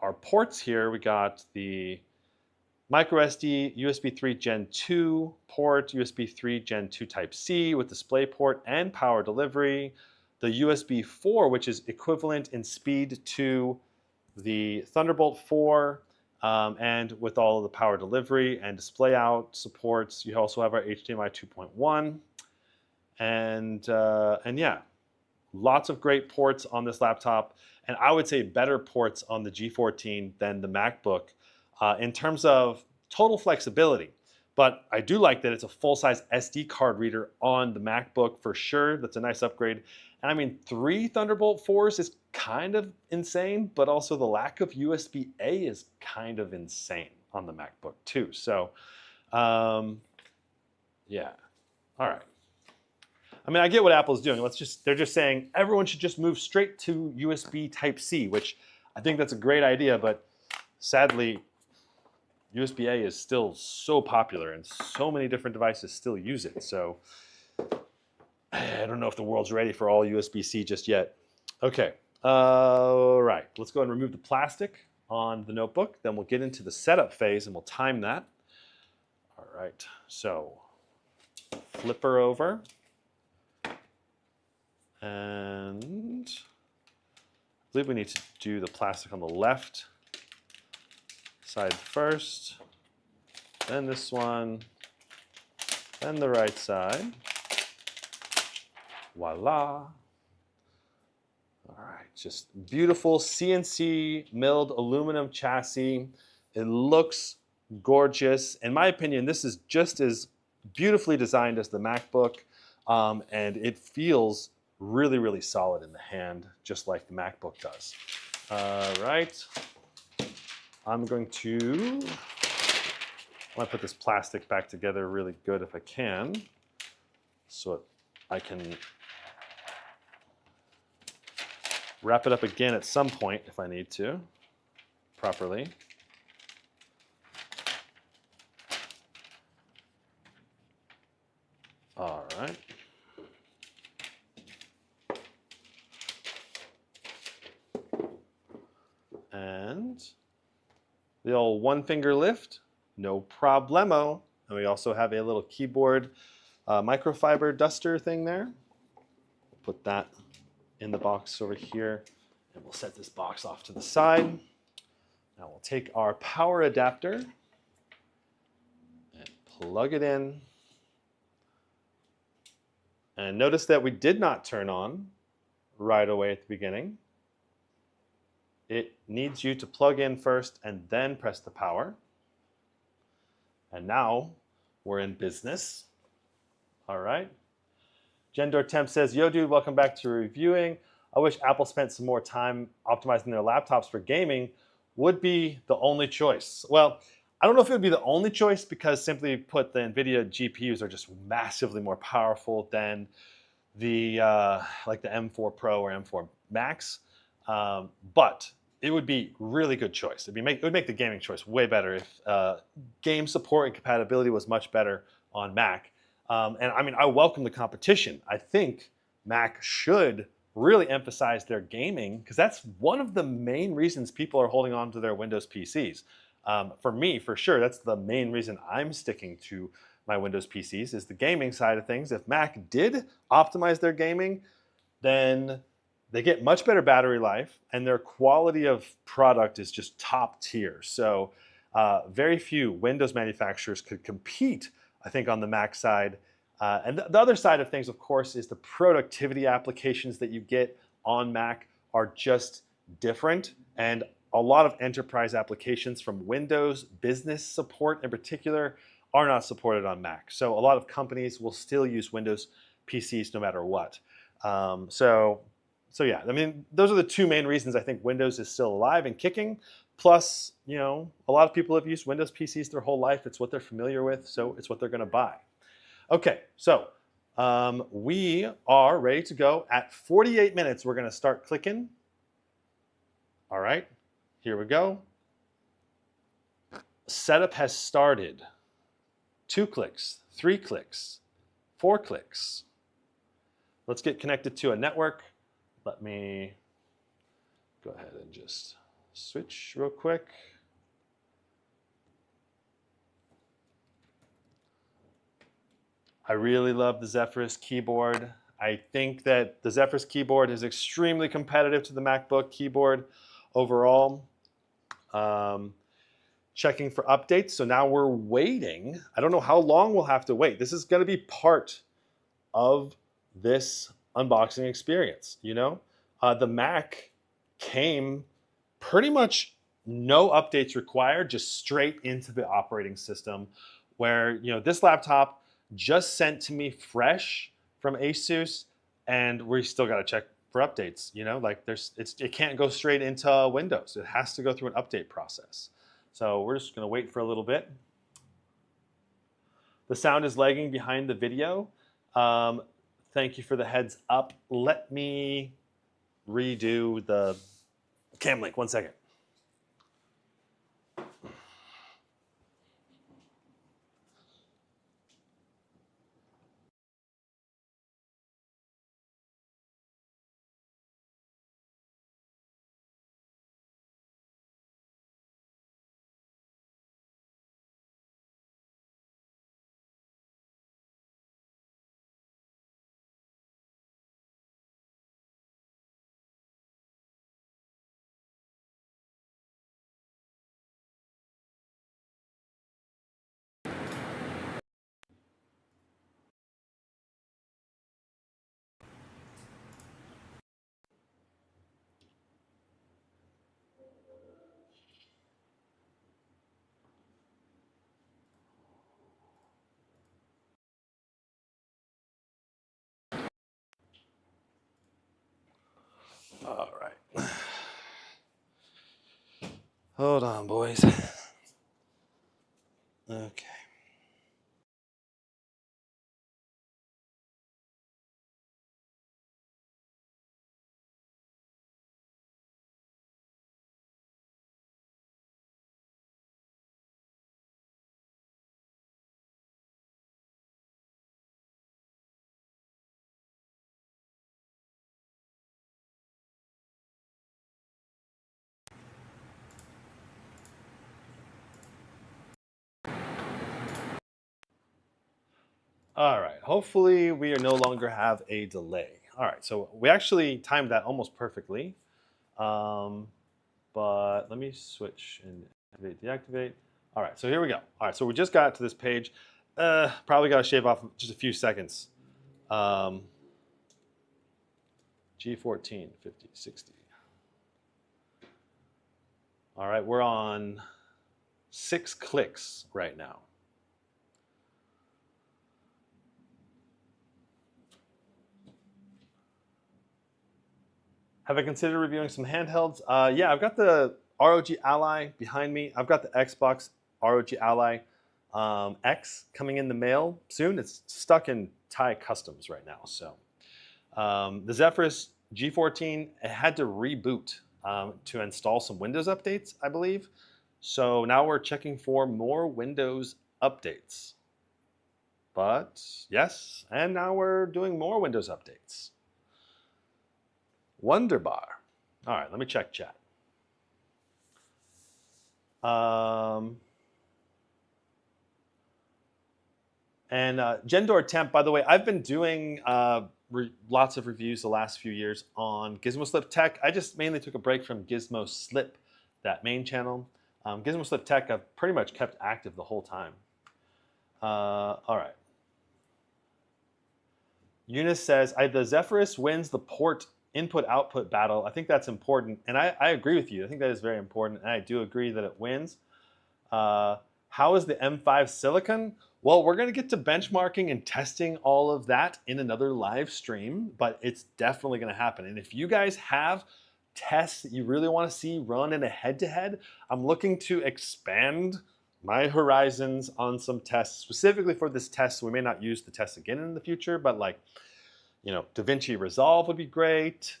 our ports here. We got the microSD, USB 3 Gen 2 port, USB 3 Gen 2 Type-C with display port and power delivery, the USB 4, which is equivalent in speed to the Thunderbolt 4, and with all of the power delivery and display out supports. You also have our HDMI 2.1, and yeah, lots of great ports on this laptop, and I would say better ports on the G14 than the MacBook in terms of total flexibility. But I do like that it's a full-size SD card reader on the MacBook for sure. That's a nice upgrade. And I mean, 3 Thunderbolt 4s is kind of insane, but also the lack of USB-A is kind of insane on the MacBook too. So, yeah. All right. I mean, I get what Apple's doing. They're just saying everyone should just move straight to USB Type-C, which I think that's a great idea, but sadly, USB-A is still so popular and so many different devices still use it. So I don't know if the world's ready for all USB-C just yet. Okay, all right, let's go and remove the plastic on the notebook. Then we'll get into the setup phase and we'll time that. All right, so flip her over. And I believe we need to do the plastic on the left side first, then this one, then the right side. Voila. All Just beautiful CNC milled aluminum chassis. It looks gorgeous. In my opinion, this is just as beautifully designed as the MacBook, and it feels really, really solid in the hand, just like the MacBook does. All right, I'm going to put this plastic back together really good if I can, so I can wrap it up again at some point if I need to, properly. All right. And the old one finger lift, no problemo. And we also have a little keyboard microfiber duster thing there. Put that in the box over here, and we'll set this box off to the side. Now we'll take our power adapter and plug it in. And notice that we did not turn on right away at the beginning. It needs you to plug in first and then press the power. And now we're in business. All right. Gendor Temp says, yo dude, welcome back to reviewing. I wish Apple spent some more time optimizing their laptops for gaming. Would be the only choice. Well, I don't know if it would be the only choice because simply put, the NVIDIA GPUs are just massively more powerful than the like the M4 Pro or M4 Max. But it would be really good choice. It would make the gaming choice way better if game support and compatibility was much better on Mac. And I mean, I welcome the competition. I think Mac should really emphasize their gaming because that's one of the main reasons people are holding on to their Windows PCs. For me, for sure, that's the main reason I'm sticking to my Windows PCs is the gaming side of things. If Mac did optimize their gaming, then they get much better battery life and their quality of product is just top tier. So very few Windows manufacturers could compete, I think, on the Mac side. And the other side of things, of course, is the productivity applications that you get on Mac are just different. And a lot of enterprise applications from Windows, business support in particular, are not supported on Mac. So a lot of companies will still use Windows PCs no matter what. So yeah, I mean, those are the two main reasons I think Windows is still alive and kicking. Plus, you know, a lot of people have used Windows PCs their whole life. It's what they're familiar with, so it's what they're going to buy. Okay, so we are ready to go. At 48 minutes, we're going to start clicking. All right, here we go. Setup has started. 2 clicks, 3 clicks, 4 clicks. Let's get connected to a network. Let me go ahead and just switch real quick. I really love the Zephyrus keyboard. I think that the Zephyrus keyboard is extremely competitive to the MacBook keyboard overall. Checking for updates. So now we're waiting. I don't know how long we'll have to wait. This is going to be part of this unboxing experience. You know, the Mac came pretty much no updates required, just straight into the operating system. Where, you know, this laptop just sent to me fresh from Asus, and we still got to check for updates. You know, like it can't go straight into Windows. It has to go through an update process. So we're just going to wait for a little bit. The sound is lagging behind the video. Thank you for the heads up. Let me redo the cam link. 1 second. All right. Hold on, boys. Okay. All right. Hopefully we no longer have a delay. All right. So we actually timed that almost perfectly. Um, but let me switch and activate, deactivate. All right. So here we go. All right. So we just got to this page. Probably got to shave off just a few seconds. G14, 50, 60. All right. We're on 6 clicks right now. Have I considered reviewing some handhelds? Yeah, I've got the ROG Ally behind me. I've got the Xbox ROG Ally X coming in the mail soon. It's stuck in Thai customs right now. So the Zephyrus G14, it had to reboot to install some Windows updates, I believe. So now we're checking for more Windows updates. But yes, and now we're doing more Windows updates. Wonderbar. All right, let me check chat. And Gendor Temp, by the way, I've been doing lots of reviews the last few years on Gizmo Slip Tech. I just mainly took a break from Gizmo Slip, that main channel. Gizmo Slip Tech, I've pretty much kept active the whole time. All right. Eunice says, the Zephyrus wins the port input-output battle. I think that's important, and I agree with you. I think that is very important, and I do agree that it wins. How is the M5 Silicon? Well, we're going to get to benchmarking and testing all of that in another live stream, but it's definitely going to happen. And if you guys have tests that you really want to see run in a head-to-head, I'm looking to expand my horizons on some tests specifically for this test. So we may not use the test again in the future, but like, DaVinci Resolve would be great.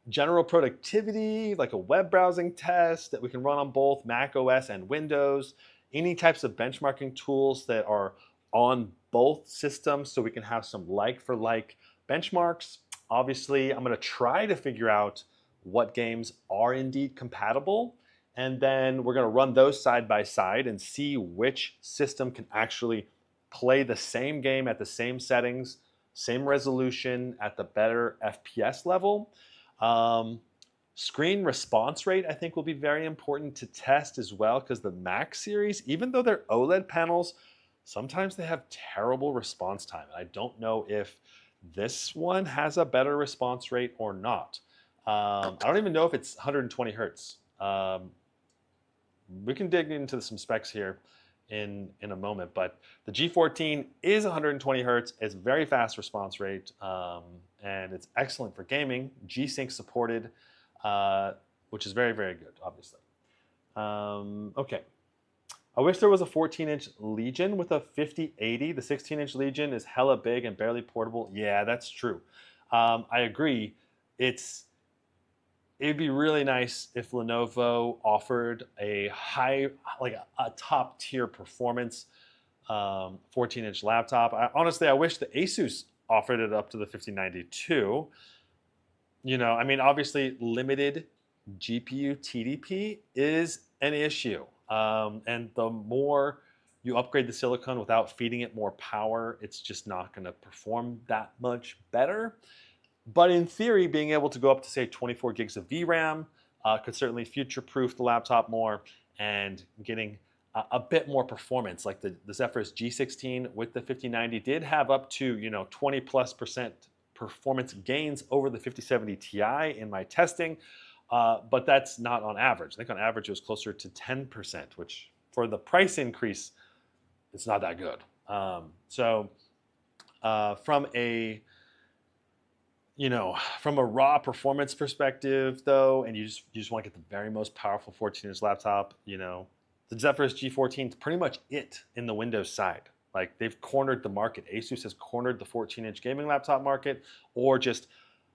General productivity, like a web browsing test that we can run on both Mac OS and Windows. Any types of benchmarking tools that are on both systems so we can have some like-for-like benchmarks. Obviously, I'm going to try to figure out what games are indeed compatible, and then we're going to run those side by side and see which system can actually play the same game at the same settings, same resolution at the better FPS level. Screen response rate, I think, will be very important to test as well, because the Mac series, even though they're OLED panels, sometimes they have terrible response time. I don't know if this one has a better response rate or not. I don't even know if it's 120 hertz. We can dig into some specs here in a moment, but the G14 is 120 hertz. It's very fast response rate, and it's excellent for gaming. G-Sync supported, which is very, very good, obviously. Okay. I wish there was a 14-inch Legion with a 5080. The 16-inch Legion is hella big and barely portable. Yeah, that's true. I agree. It'd be really nice if Lenovo offered a a top tier performance 14-inch laptop. Honestly, I wish the Asus offered it up to the 5092. I mean, obviously, limited GPU TDP is an issue. And the more you upgrade the silicon without feeding it more power, it's just not going to perform that much better. But in theory, being able to go up to, say, 24 gigs of VRAM could certainly future-proof the laptop more, and getting a bit more performance. Like the Zephyrus G16 with the 5090 did have up to 20+% performance gains over the 5070 Ti in my testing, but that's not on average. I think on average it was closer to 10%, which for the price increase, it's not that good. From a from a raw performance perspective, though, and you just want to get the very most powerful 14-inch laptop, the Zephyrus G14 is pretty much it in the Windows side. Like, they've cornered the market. Asus has cornered the 14-inch gaming laptop market, or just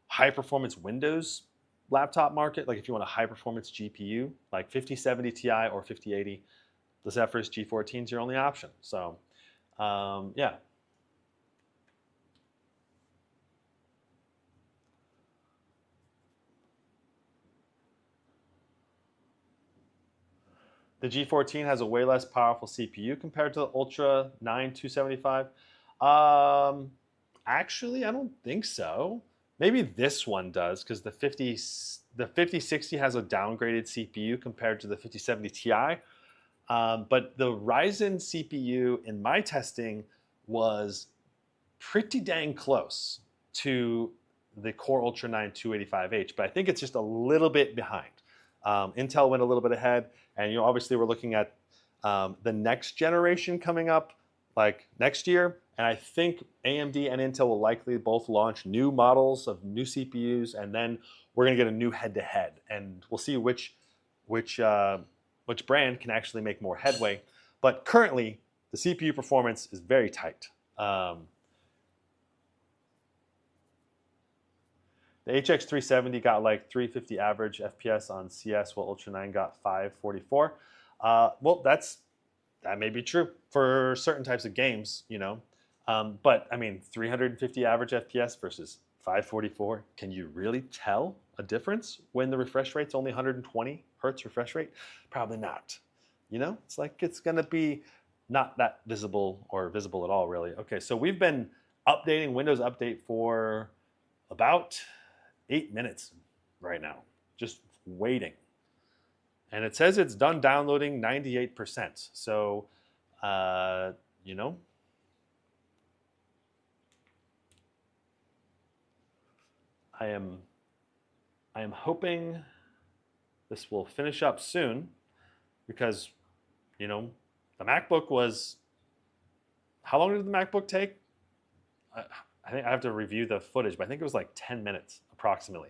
high-performance Windows laptop market. Like, if you want a high-performance GPU, like 5070 Ti or 5080, the Zephyrus G14 is your only option. So, yeah. The G14 has a way less powerful CPU compared to the Ultra 9 275. Actually, I don't think so. Maybe this one does, because the 5060 has a downgraded CPU compared to the 5070 Ti. But the Ryzen CPU in my testing was pretty dang close to the Core Ultra 9 285H, but I think it's just a little bit behind. Intel went a little bit ahead, and obviously we're looking at the next generation coming up, like next year, and I think AMD and Intel will likely both launch new models of new CPUs, and then we're going to get a new head-to-head, and we'll see which brand can actually make more headway. But currently, the CPU performance is very tight. The HX370 got like 350 average FPS on CS, while Ultra 9 got 544. Well, that may be true for certain types of games, but I mean, 350 average FPS versus 544. Can you really tell a difference when the refresh rate's only 120 hertz refresh rate? Probably not. It's like it's gonna be not that visible or visible at all, really. Okay, so we've been updating Windows Update for about 8 minutes right now, just waiting. And it says it's done downloading 98%. So, I am hoping this will finish up soon, because, the MacBook was, how long did the MacBook take? I think I have to review the footage, but I think it was like 10 minutes approximately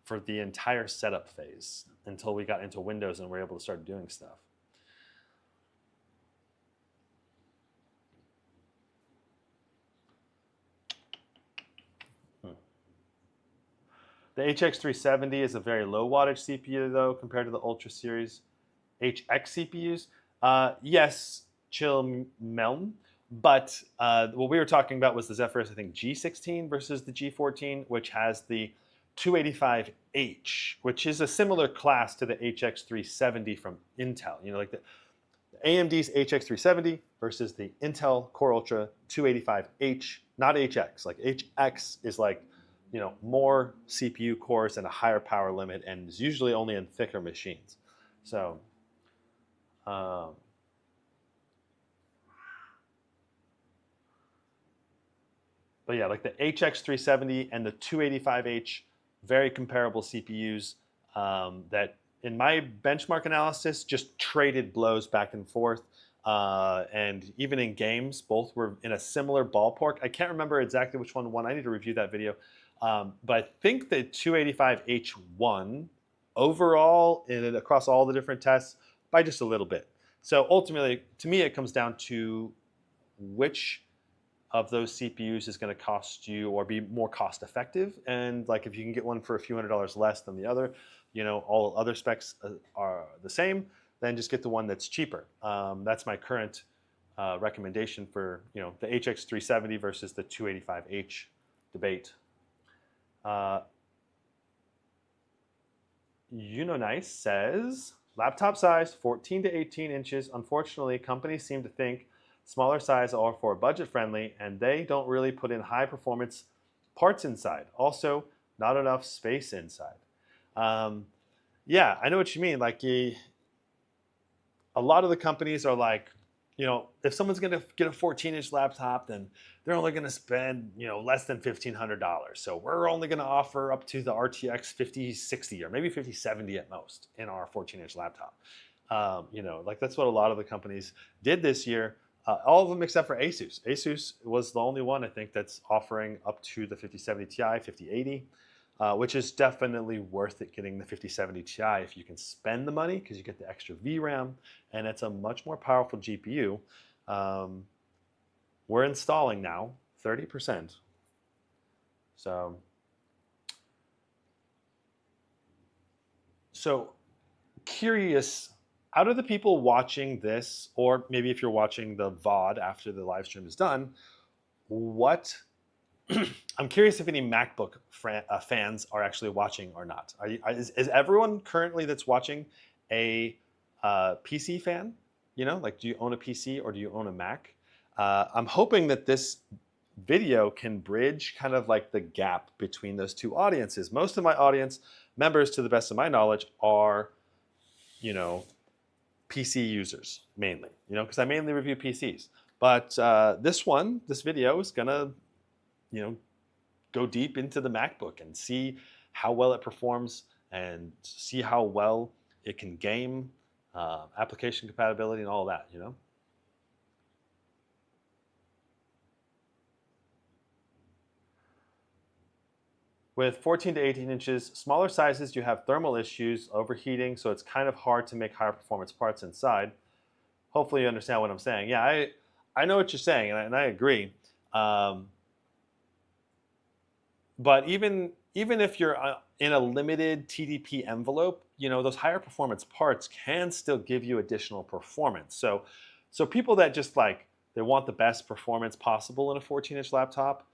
for the entire setup phase until we got into Windows and were able to start doing stuff. The HX370 is a very low wattage CPU, though, compared to the Ultra series HX CPUs. Yes, Chill Melm. But what we were talking about was the Zephyrus, I think, G16 versus the G14, which has the 285H, which is a similar class to the HX370 from Intel. Like the AMD's HX370 versus the Intel Core Ultra 285H, not HX. Like HX is like, more CPU cores and a higher power limit, and is usually only in thicker machines. So, but yeah, like the HX370 and the 285H, very comparable CPUs that, in my benchmark analysis, just traded blows back and forth. And even in games, both were in a similar ballpark. I can't remember exactly which one won. I need to review that video. But I think the 285H won overall across all the different tests by just a little bit. So ultimately, to me, it comes down to which of those CPUs is going to cost you or be more cost effective. And like, if you can get one for a few $100s less than the other, all other specs are the same, then just get the one that's cheaper. That's my current recommendation for the HX370 versus the 285H debate. Nice says, laptop size 14 to 18 inches. Unfortunately, companies seem to think smaller size are for budget friendly, and they don't really put in high performance parts inside. Also, not enough space inside. Yeah, I know what you mean. Like, a lot of the companies are like, if someone's going to get a 14-inch laptop, then they're only going to spend, less than $1,500. So we're only going to offer up to the RTX 5060 or maybe 5070 at most in our 14-inch laptop. Like, that's what a lot of the companies did this year. All of them except for Asus. Asus was the only one I think that's offering up to the 5070 Ti, 5080, which is definitely worth it getting the 5070 Ti if you can spend the money because you get the extra VRAM and it's a much more powerful GPU. We're installing now 30%. So curious, out of the people watching this, or maybe if you're watching the VOD after the live stream is done, what I'm curious if any MacBook fans are actually watching or not. Is everyone currently that's watching a PC fan? You know, like do you own a PC or do you own a Mac? I'm hoping that this video can bridge kind of like the gap between those two audiences. Most of my audience members, to the best of my knowledge, are, you know, PC users mainly, you know, because I mainly review PCs. But this video is gonna, you know, go deep into the MacBook and see how well it performs and see how well it can game, application compatibility and all that, you know. With 14 to 18 inches, smaller sizes, you have thermal issues, overheating, so it's kind of hard to make higher performance parts inside. Hopefully you understand what I'm saying. Yeah, I know what you're saying, and I agree. But even if you're in a limited TDP envelope, you know, those higher performance parts can still give you additional performance. So people that just like, they want the best performance possible in a 14-inch laptop,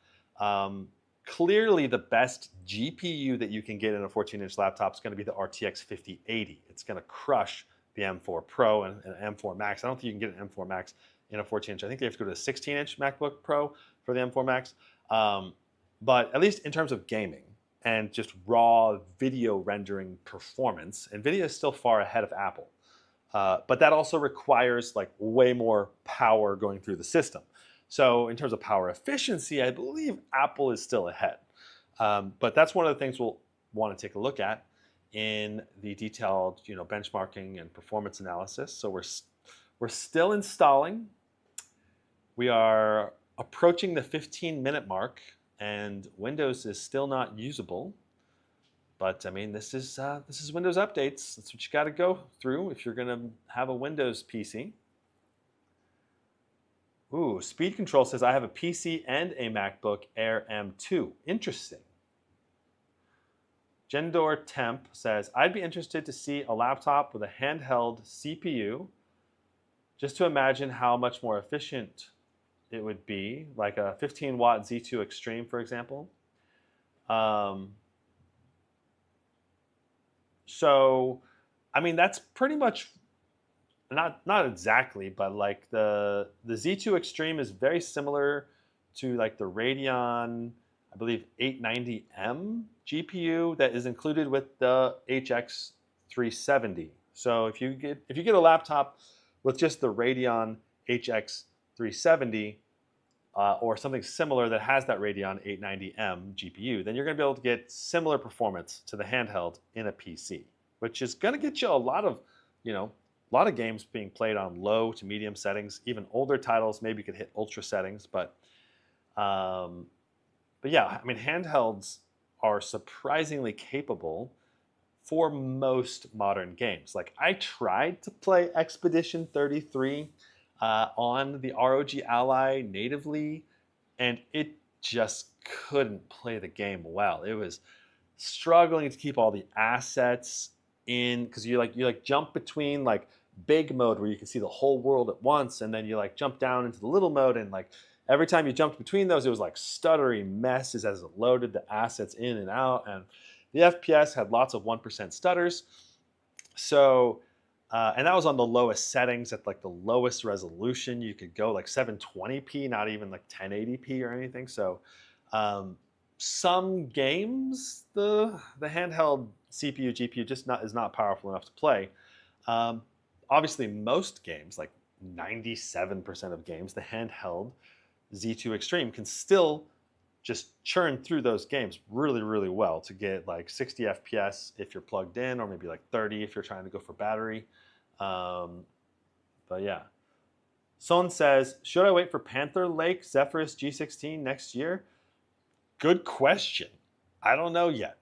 clearly the best GPU that you can get in a 14-inch laptop is going to be the RTX 5080. It's going to crush the M4 Pro and M4 Max. I don't think you can get an M4 Max in a 14-inch. I think they have to go to a 16-inch MacBook Pro for the M4 Max. But at least in terms of gaming and just raw video rendering performance, NVIDIA is still far ahead of Apple. But that also requires like way more power going through the system. So in terms of power efficiency, I believe Apple is still ahead. But that's one of the things we'll want to take a look at in the detailed, you know, benchmarking and performance analysis. So we're still installing. We are approaching the 15-minute mark, and Windows is still not usable. But I mean, this is Windows updates. That's what you got to go through if you're going to have a Windows PC. Ooh, Speed Control says, I have a PC and a MacBook Air M2. Interesting. Gendor Temp says, I'd be interested to see a laptop with a handheld CPU, just to imagine how much more efficient it would be, like a 15-watt Z2 Extreme, for example. So, I mean, that's pretty much not exactly, but like the Z2 Extreme is very similar to like the Radeon, I believe 890M GPU that is included with the HX 370. So if you get a laptop with just the Radeon HX 370 or something similar that has that Radeon 890M GPU, then you're going to be able to get similar performance to the handheld in a PC, which is going to get you a lot of, you know, a lot of games being played on low to medium settings. Even older titles maybe could hit ultra settings, but yeah, I mean, handhelds are surprisingly capable for most modern games. Like I tried to play Expedition 33 on the ROG Ally natively, and it just couldn't play the game well. It was struggling to keep all the assets in, because you like jump between like big mode where you can see the whole world at once, and then you like jump down into the little mode, and like every time you jumped between those, it was like stuttery messes as it loaded the assets in and out, and the FPS had lots of 1% stutters. So, and that was on the lowest settings at like the lowest resolution you could go, like 720p, not even like 1080p or anything. So, some games the handheld CPU GPU just is not powerful enough to play. Obviously, most games, like 97% of games, the handheld Z2 Extreme can still just churn through those games really, really well to get like 60 FPS if you're plugged in, or maybe like 30 if you're trying to go for battery. But yeah. Someone says, should I wait for Panther Lake Zephyrus G16 next year? Good question. I don't know yet.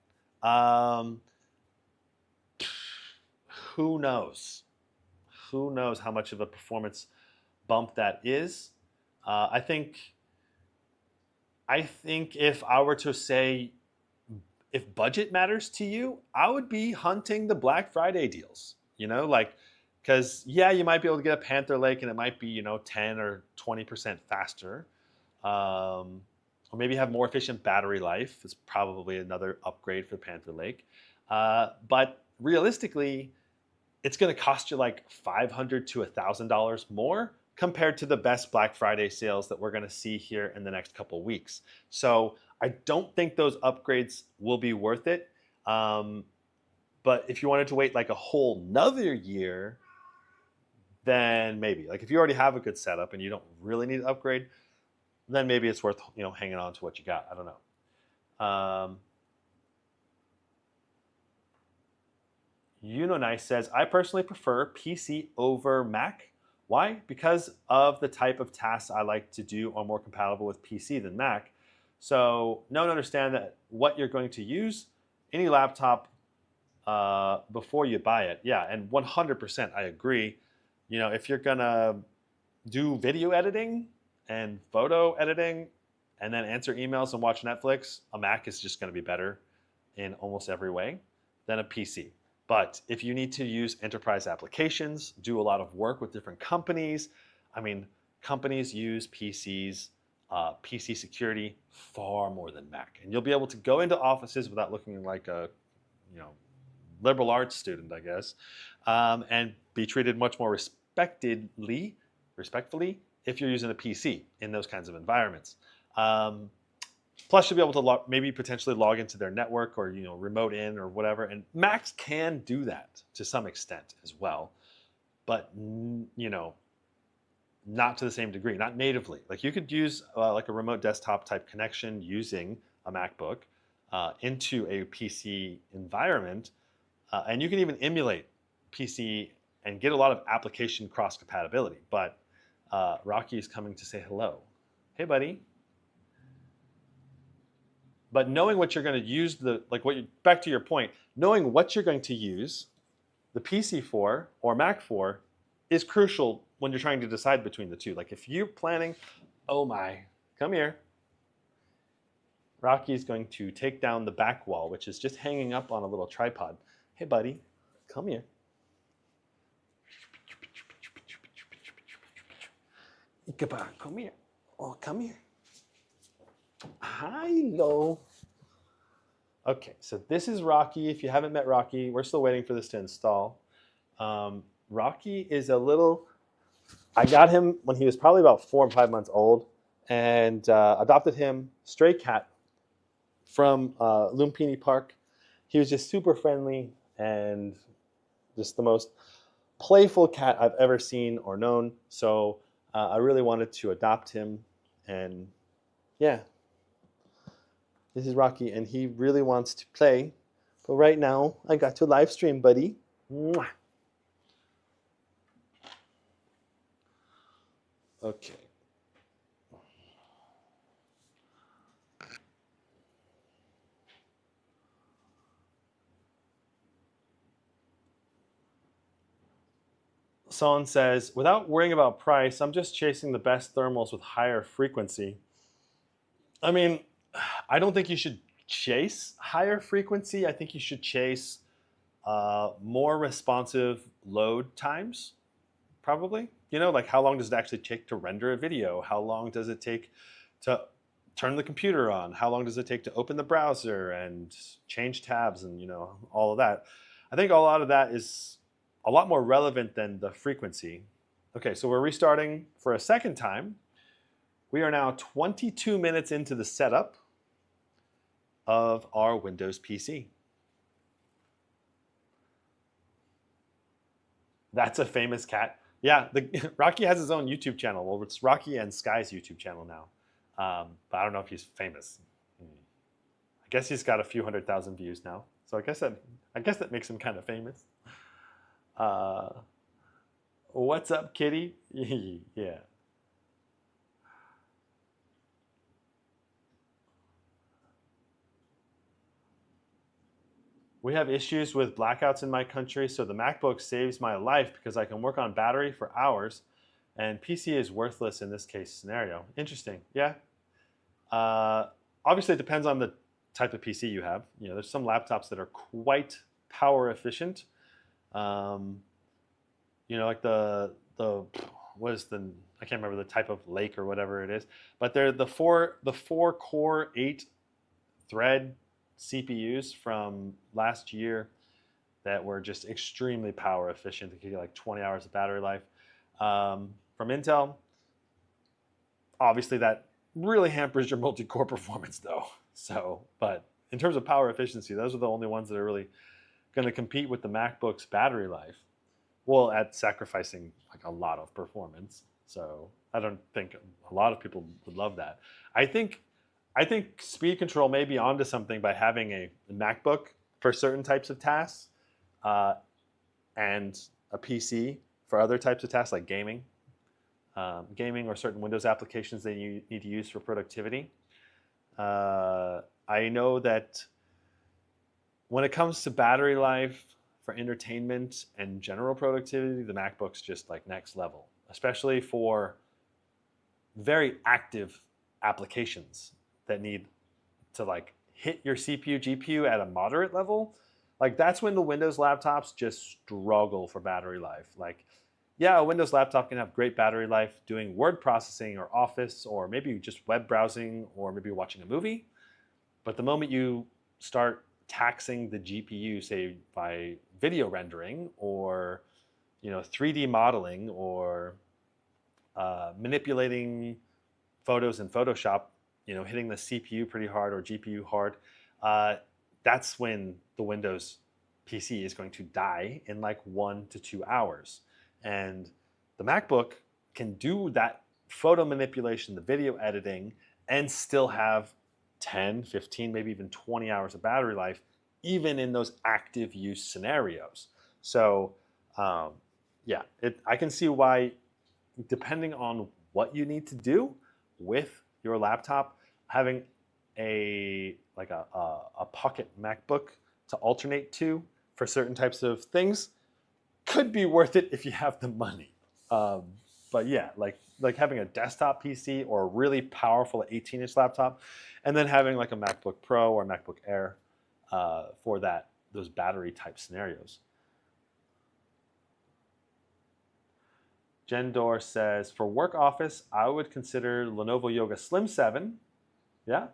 Who knows? Who knows how much of a performance bump that is? I think if I were to say, if budget matters to you, I would be hunting the Black Friday deals. You know, like, because yeah, you might be able to get a Panther Lake and it might be 10 or 20% faster, or maybe have more efficient battery life. It's probably another upgrade for Panther Lake, but realistically, it's going to cost you like $500 to $1,000 more compared to the best Black Friday sales that we're going to see here in the next couple of weeks. So I don't think those upgrades will be worth it. But if you wanted to wait like a whole nother year, then maybe. Like if you already have a good setup and you don't really need to upgrade, then maybe it's worth hanging on to what you got. I don't know. Nice says, I personally prefer PC over Mac. Why? Because of the type of tasks I like to do are more compatible with PC than Mac. So understand that what you're going to use, any laptop, before you buy it. Yeah, and 100% I agree. If you're gonna do video editing and photo editing and then answer emails and watch Netflix, a Mac is just gonna be better in almost every way than a PC. But if you need to use enterprise applications, do a lot of work with different companies, companies use PCs, PC security far more than Mac. And you'll be able to go into offices without looking like a, liberal arts student, I guess, and be treated much more respectfully if you're using a PC in those kinds of environments. Plus, you'll be able to maybe potentially log into their network or remote in or whatever. And Macs can do that to some extent as well, but not to the same degree, not natively. Like you could use like a remote desktop type connection using a MacBook into a PC environment, and you can even emulate PC and get a lot of application cross compatibility. But Rocky is coming to say hello. Hey, buddy. But knowing what you're going to use back to your point, knowing what you're going to use the PC for or Mac for is crucial when you're trying to decide between the two. Like if you're planning, oh my, come here. Rocky's going to take down the back wall, which is just hanging up on a little tripod. Hey, buddy, come here. Come here. Oh, come here. Hello. Okay, so this is Rocky. If you haven't met Rocky, we're still waiting for this to install. Rocky is I got him when he was probably about 4 or 5 months old and adopted him, stray cat, from Lumpini Park. He was just super friendly and just the most playful cat I've ever seen or known. So I really wanted to adopt him, and yeah. This is Rocky, and he really wants to play. But right now, I got to live stream, buddy. Mwah. Okay. Someone says, without worrying about price, I'm just chasing the best thermals with higher frequency. I don't think you should chase higher frequency. I think you should chase more responsive load times, probably. Like how long does it actually take to render a video? How long does it take to turn the computer on? How long does it take to open the browser and change tabs and all of that? I think a lot of that is a lot more relevant than the frequency. Okay, so we're restarting for a second time. We are now 22 minutes into the setup of our Windows PC. That's a famous cat. Yeah, Rocky has his own YouTube channel. Well, it's Rocky and Sky's YouTube channel now. But I don't know if he's famous. I guess he's got a few 100,000 views now. So I guess that makes him kind of famous. What's up, kitty? Yeah. We have issues with blackouts in my country, so the MacBook saves my life because I can work on battery for hours, and PC is worthless in this case scenario. Interesting. Yeah. Uh, Obviously, it depends on the type of PC you have. You know, there's some laptops that are quite power efficient. Um, you know, like what is the, I can't remember the type of Lake or whatever it is, but they're the four core 8 thread CPUs from last year that were just extremely power efficient. They give you like 20 hours of battery life. From Intel, obviously that really hampers your multi-core performance though. So, but in terms of power efficiency, those are the only ones that are really going to compete with the MacBook's battery life. Well, at sacrificing like a lot of performance. So I don't think a lot of people would love that. I think speed control may be onto something by having a MacBook for certain types of tasks, and a PC for other types of tasks like gaming, or certain Windows applications that you need to use for productivity. I know that when it comes to battery life for entertainment and general productivity, the MacBook's just like next level, especially for very active applications that need to like hit your CPU, GPU at a moderate level. Like that's when the Windows laptops just struggle for battery life. Like, yeah, a Windows laptop can have great battery life doing word processing or Office or maybe just web browsing or maybe watching a movie. But the moment you start taxing the GPU, say by video rendering or 3D modeling or manipulating photos in Photoshop, hitting the CPU pretty hard or GPU hard, that's when the Windows PC is going to die in like 1 to 2 hours. And the MacBook can do that photo manipulation, the video editing, and still have 10, 15, maybe even 20 hours of battery life, even in those active use scenarios. So yeah, I can see why, depending on what you need to do with your laptop, having a pocket MacBook to alternate to for certain types of things could be worth it if you have the money. But yeah, like having a desktop PC or a really powerful 18-inch laptop, and then having like a MacBook Pro or MacBook Air for those battery type scenarios. Jendor says, for work office, I would consider Lenovo Yoga Slim 7. Yeah,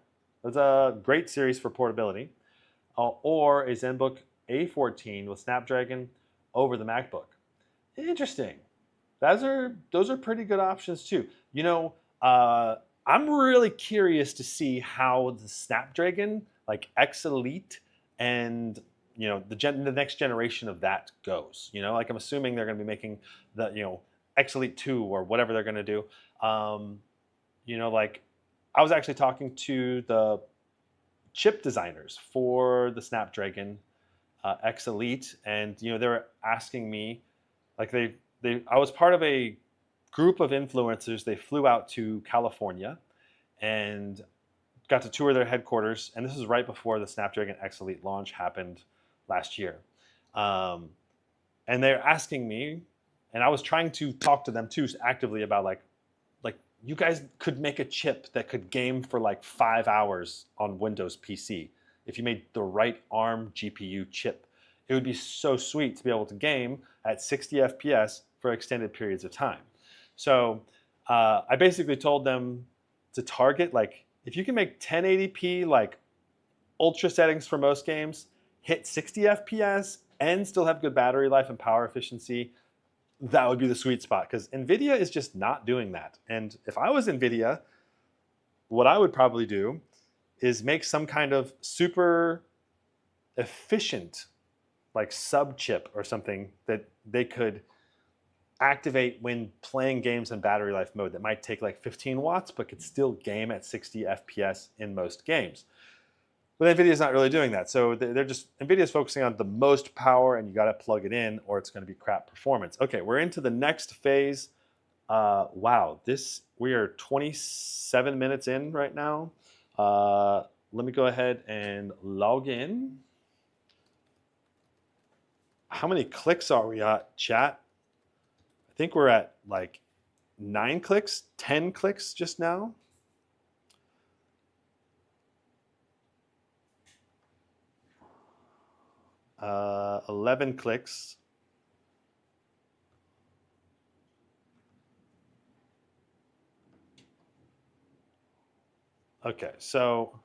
that's a great series for portability. Or a ZenBook A14 with Snapdragon over the MacBook. Interesting. Those are pretty good options too. I'm really curious to see how the Snapdragon, like X Elite, and the next generation of that goes. Like I'm assuming they're going to be making the X Elite 2 or whatever they're going to do. Like I was actually talking to the chip designers for the Snapdragon X Elite, and they were asking me, like I was part of a group of influencers. They flew out to California and got to tour their headquarters, and this is right before the Snapdragon X Elite launch happened last year. And they're asking me, and I was trying to talk to them too actively about like you guys could make a chip that could game for like 5 hours on Windows PC. If you made the right ARM GPU chip, it would be so sweet to be able to game at 60 FPS for extended periods of time. So I basically told them to target, like, if you can make 1080p, like ultra settings for most games, hit 60 FPS and still have good battery life and power efficiency, that would be the sweet spot, because NVIDIA is just not doing that. And if I was NVIDIA, what I would probably do is make some kind of super efficient like sub chip or something that they could activate when playing games in battery life mode that might take like 15 watts but could still game at 60 FPS in most games. But NVIDIA's not really doing that. So NVIDIA's focusing on the most power, and you got to plug it in or it's going to be crap performance. Okay, we're into the next phase. Wow, we are 27 minutes in right now. Let me go ahead and log in. How many clicks are we at, chat? I think we're at like 9 clicks, 10 clicks just now. Uh, 11 clicks. Okay, so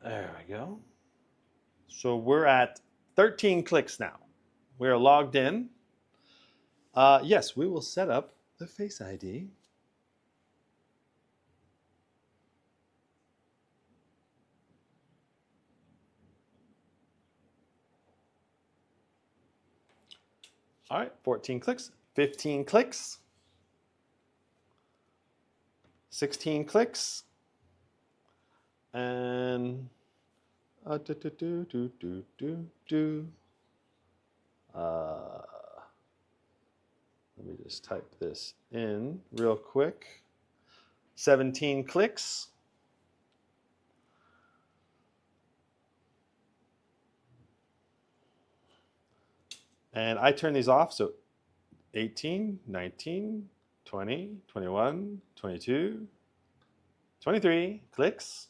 there we go. So we're at 13 clicks now. We are logged in. Yes, we will set up the Face ID. All right, 14 clicks, 15 clicks, 16 clicks, and let me just type this in real quick. 17 clicks. And I turn these off, so 18, 19, 20, 21, 22, 23 clicks.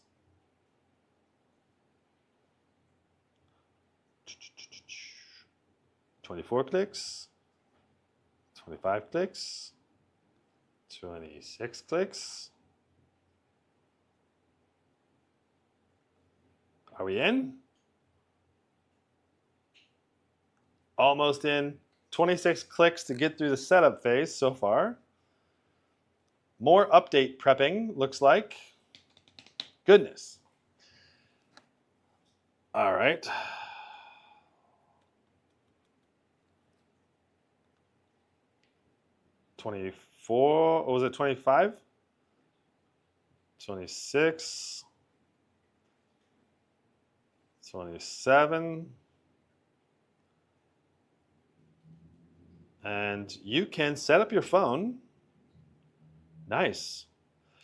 24 clicks. 25 clicks. 26 clicks. Are we in? Almost in. 26 clicks to get through the setup phase so far. More update prepping, looks like. Goodness. All right. $24, or was it 25? 26. 27. And you can set up your phone. Nice.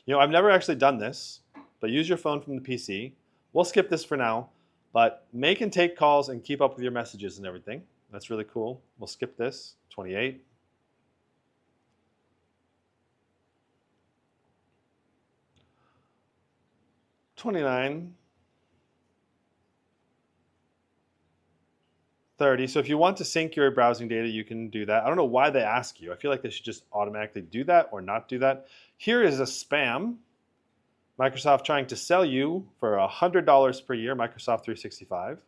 You know, I've never actually done this, but use your phone from the PC. We'll skip this for now, but make and take calls and keep up with your messages and everything. That's really cool. We'll skip this. 28. 29. 30. So if you want to sync your browsing data, you can do that. I don't know why they ask you. I feel like they should just automatically do that or not do that. Here is a spam. Microsoft trying to sell you for $100 per year, Microsoft 365.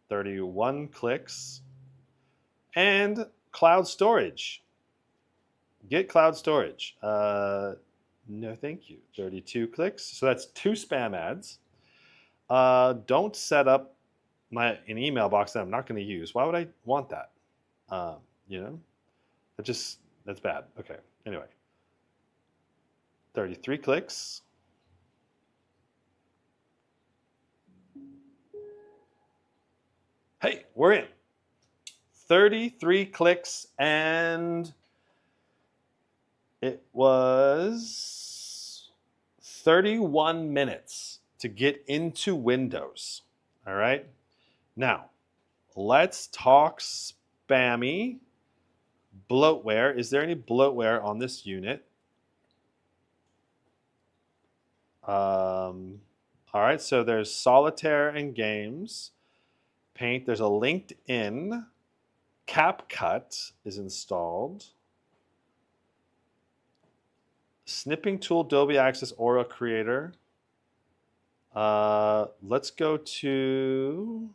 31 clicks. And cloud storage. Get cloud storage. No, thank you. 32 clicks. So that's 2 spam ads. Don't set up an email box that I'm not going to use. Why would I want that? You know, that's bad. Okay. Anyway, 33 clicks. Hey, we're in. 33 clicks, and it was 31 minutes to get into Windows. All right. Now, let's talk spammy bloatware. Is there any bloatware on this unit? All right, so there's solitaire and games. Paint, there's a LinkedIn. CapCut is installed. Snipping tool, Adobe Access, Aura Creator. Let's go to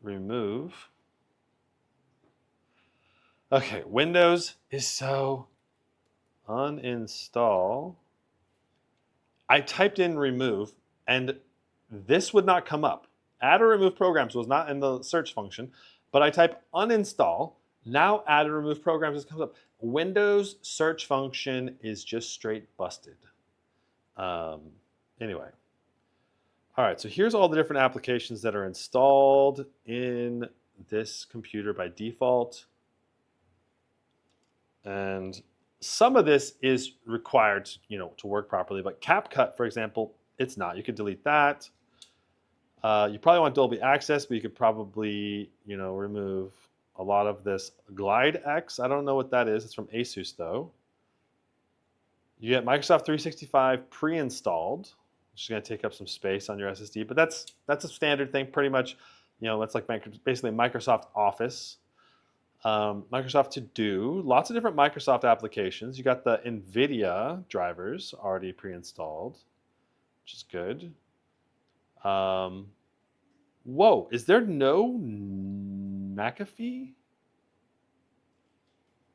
remove. Okay, Windows is so uninstall. I typed in remove and this would not come up. Add or remove programs was not in the search function, but I type uninstall. Now add or remove programs comes up. Windows search function is just straight busted. Anyway. All right, so here's all the different applications that are installed in this computer by default. And some of this is required, to work properly. But CapCut, for example, it's not. You could delete that. You probably want Dolby Access, but you could probably, remove a lot of this Glide X. I don't know what that is. It's from Asus, though. You get Microsoft 365 pre-installed, which is going to take up some space on your SSD. But that's a standard thing, pretty much. That's like basically Microsoft Office. Microsoft To Do, lots of different Microsoft applications. You got the NVIDIA drivers already pre-installed, which is good. Whoa, is there no McAfee?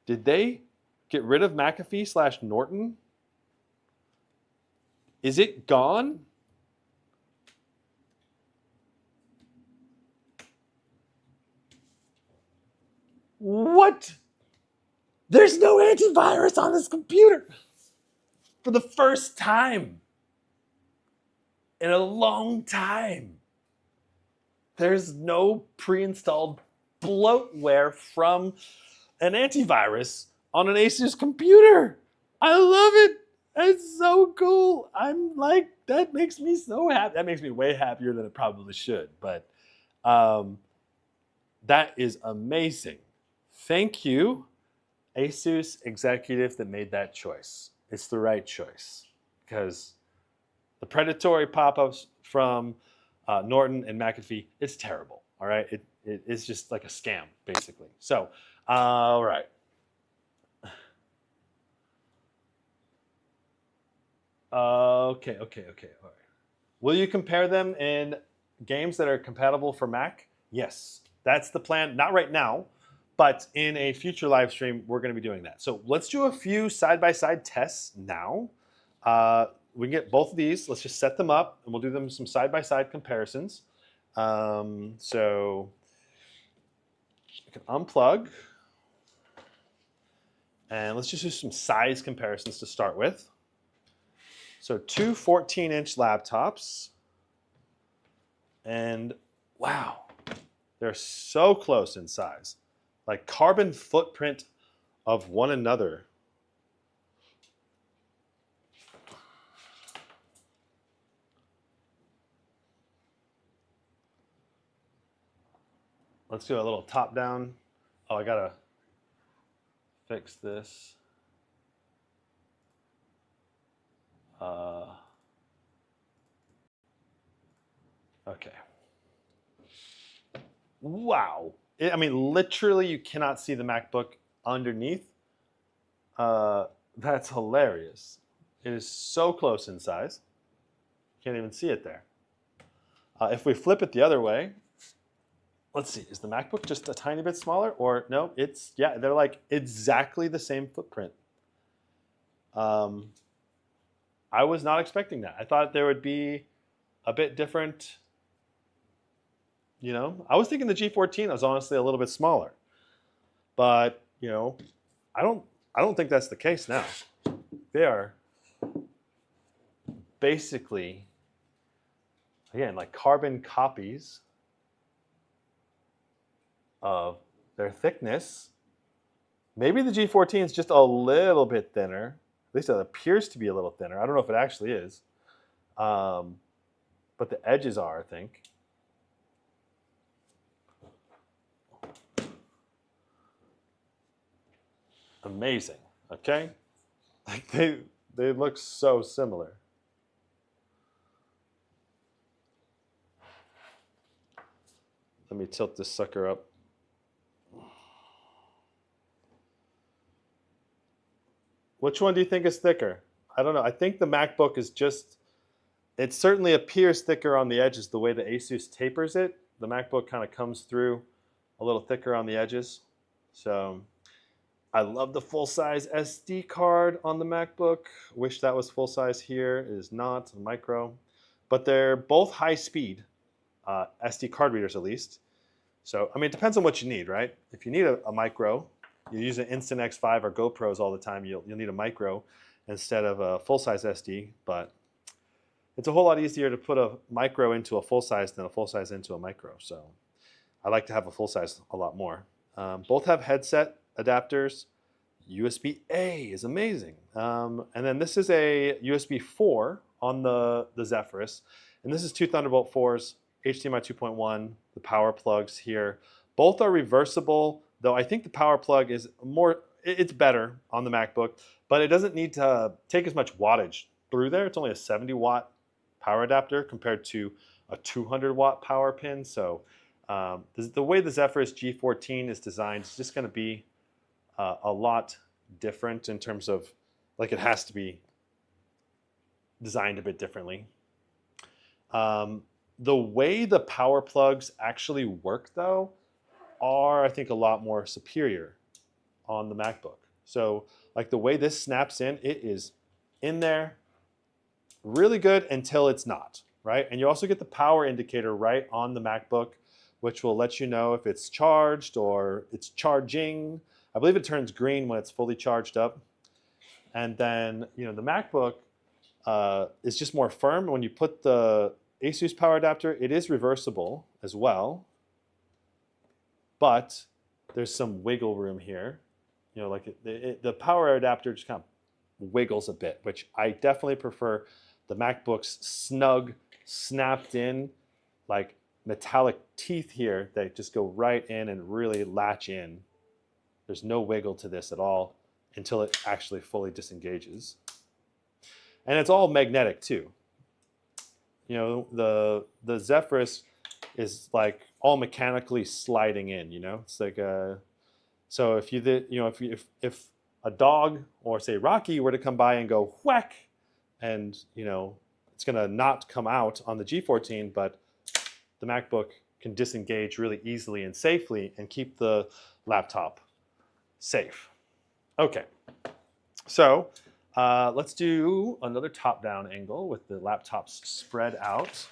Did they get rid of McAfee / Norton? Is it gone? What? There's no antivirus on this computer. For the first time in a long time, there's no pre-installed bloatware from an antivirus on an Asus computer. I love it. It's so cool. I'm like, that makes me so happy. That makes me way happier than it probably should. But that is amazing. Thank you, Asus executives that made that choice. It's the right choice, because the predatory pop-ups from Norton and McAfee, it's terrible. All right, it's just like a scam, basically. So, all right. Okay. All right. Will you compare them in games that are compatible for Mac? Yes, that's the plan. Not right now, but in a future live stream, we're going to be doing that. So let's do a few side-by-side tests now. We can get both of these. Let's just set them up, and we'll do them some side-by-side comparisons. So you can unplug, and let's just do some size comparisons to start with. So two 14-inch laptops, and wow, they're so close in size. Like carbon footprint of one another. Let's do a little top down. Oh, I gotta fix this. Okay. Wow. I mean, literally, you cannot see the MacBook underneath. That's hilarious. It is so close in size. Can't even see it there. If we flip it the other way, let's see, is the MacBook just a tiny bit smaller? Or no, they're like exactly the same footprint. I was not expecting that. I thought there would be a bit different. I was thinking the G14 was honestly a little bit smaller. But, I don't think that's the case now. They are basically, again, like carbon copies of their thickness. Maybe the G14 is just a little bit thinner. At least it appears to be a little thinner. I don't know if it actually is. But the edges are, I think. Amazing, okay? Like they look so similar. Let me tilt this sucker up. Which one do you think is thicker? I don't know. I think the MacBook is just, it certainly appears thicker on the edges the way the Asus tapers it. The MacBook kind of comes through a little thicker on the edges. So I love the full-size SD card on the MacBook. Wish that was full-size here. It is not, micro. But they're both high-speed, SD card readers at least. So, I mean, it depends on what you need, right? If you need a micro, you use an Instant X5 or GoPros all the time, you'll need a micro instead of a full-size SD. But it's a whole lot easier to put a micro into a full-size than a full-size into a micro. So I like to have a full-size a lot more. Both have headset adapters. USB-A is amazing. And then this is a USB 4 on the Zephyrus. And this is two Thunderbolt 4s, HDMI 2.1, the power plugs here. Both are reversible, though I think the power plug is it's better on the MacBook, but it doesn't need to take as much wattage through there. It's only a 70-watt power adapter compared to a 200-watt power pin. So the way the Zephyrus G14 is designed is just going to be a lot different in terms of, like, it has to be designed a bit differently. The way the power plugs actually work, though, are, I think, a lot more superior on the MacBook. So, like, the way this snaps in, it is in there really good until it's not, right? And you also get the power indicator right on the MacBook, which will let you know if it's charged or it's charging. I believe it turns green when it's fully charged up. And then, you know, the MacBook is just more firm. When you put the Asus power adapter, it is reversible as well, but there's some wiggle room here. You know, like the power adapter just kind of wiggles a bit, which I definitely prefer the MacBook's snug, snapped in, like metallic teeth here that just go right in and really latch in. There's no wiggle to this at all until it actually fully disengages. And it's all magnetic too. You know, the Zephyrus is like all mechanically sliding in, you know? It's like so if if a dog or say Rocky were to come by and go whack, and you know, it's gonna not come out on the G14, but the MacBook can disengage really easily and safely and keep the laptop safe. Okay, so let's do another top-down angle with the laptops spread out.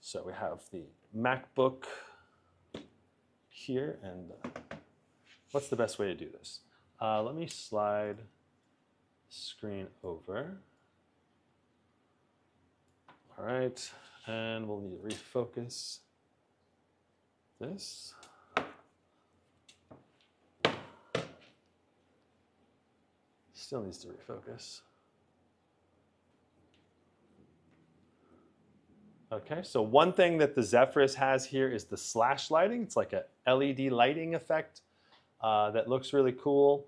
So we have the MacBook here, and what's the best way to do this? Let me slide the screen over. All right, and we'll need to refocus this. Still needs to refocus. Okay, so one thing that the Zephyrus has here is the slash lighting. It's like a LED lighting effect that looks really cool.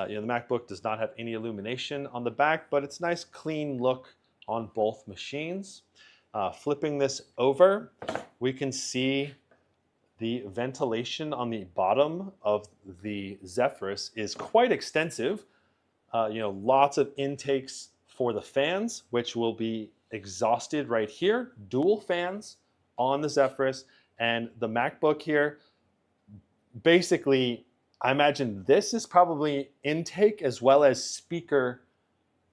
You know, the MacBook does not have any illumination on the back, but it's nice, clean look on both machines. Flipping this over, we can see the ventilation on the bottom of the Zephyrus is quite extensive. You know, lots of intakes for the fans, which will be exhausted right here. Dual fans on the Zephyrus, and the MacBook here. Basically, I imagine this is probably intake as well as speaker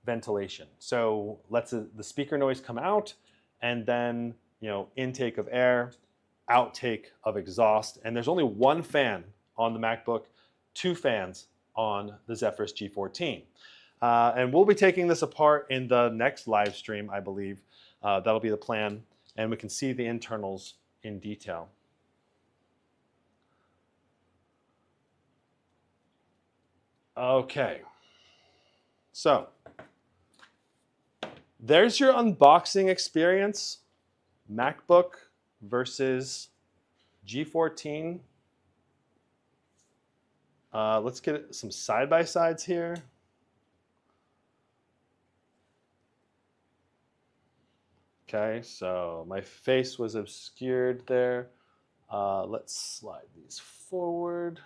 ventilation. So lets the speaker noise come out, and then, you know, intake of air, outtake of exhaust. And there's only one fan on the MacBook, two fans on the Zephyrus G14. And we'll be taking this apart in the next live stream, I believe. That'll be the plan, and we can see the internals in detail. Okay, so there's your unboxing experience. MacBook versus G14. Let's get some side-by-sides here. Okay, so my face was obscured there. Let's slide these forward.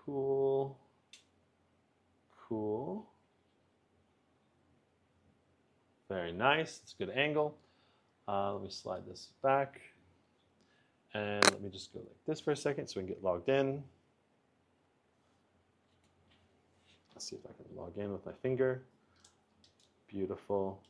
Cool. Cool. Very nice. It's a good angle. Let me slide this back. And let me just go like this for a second so we can get logged in. Let's see if I can log in with my finger. Beautiful.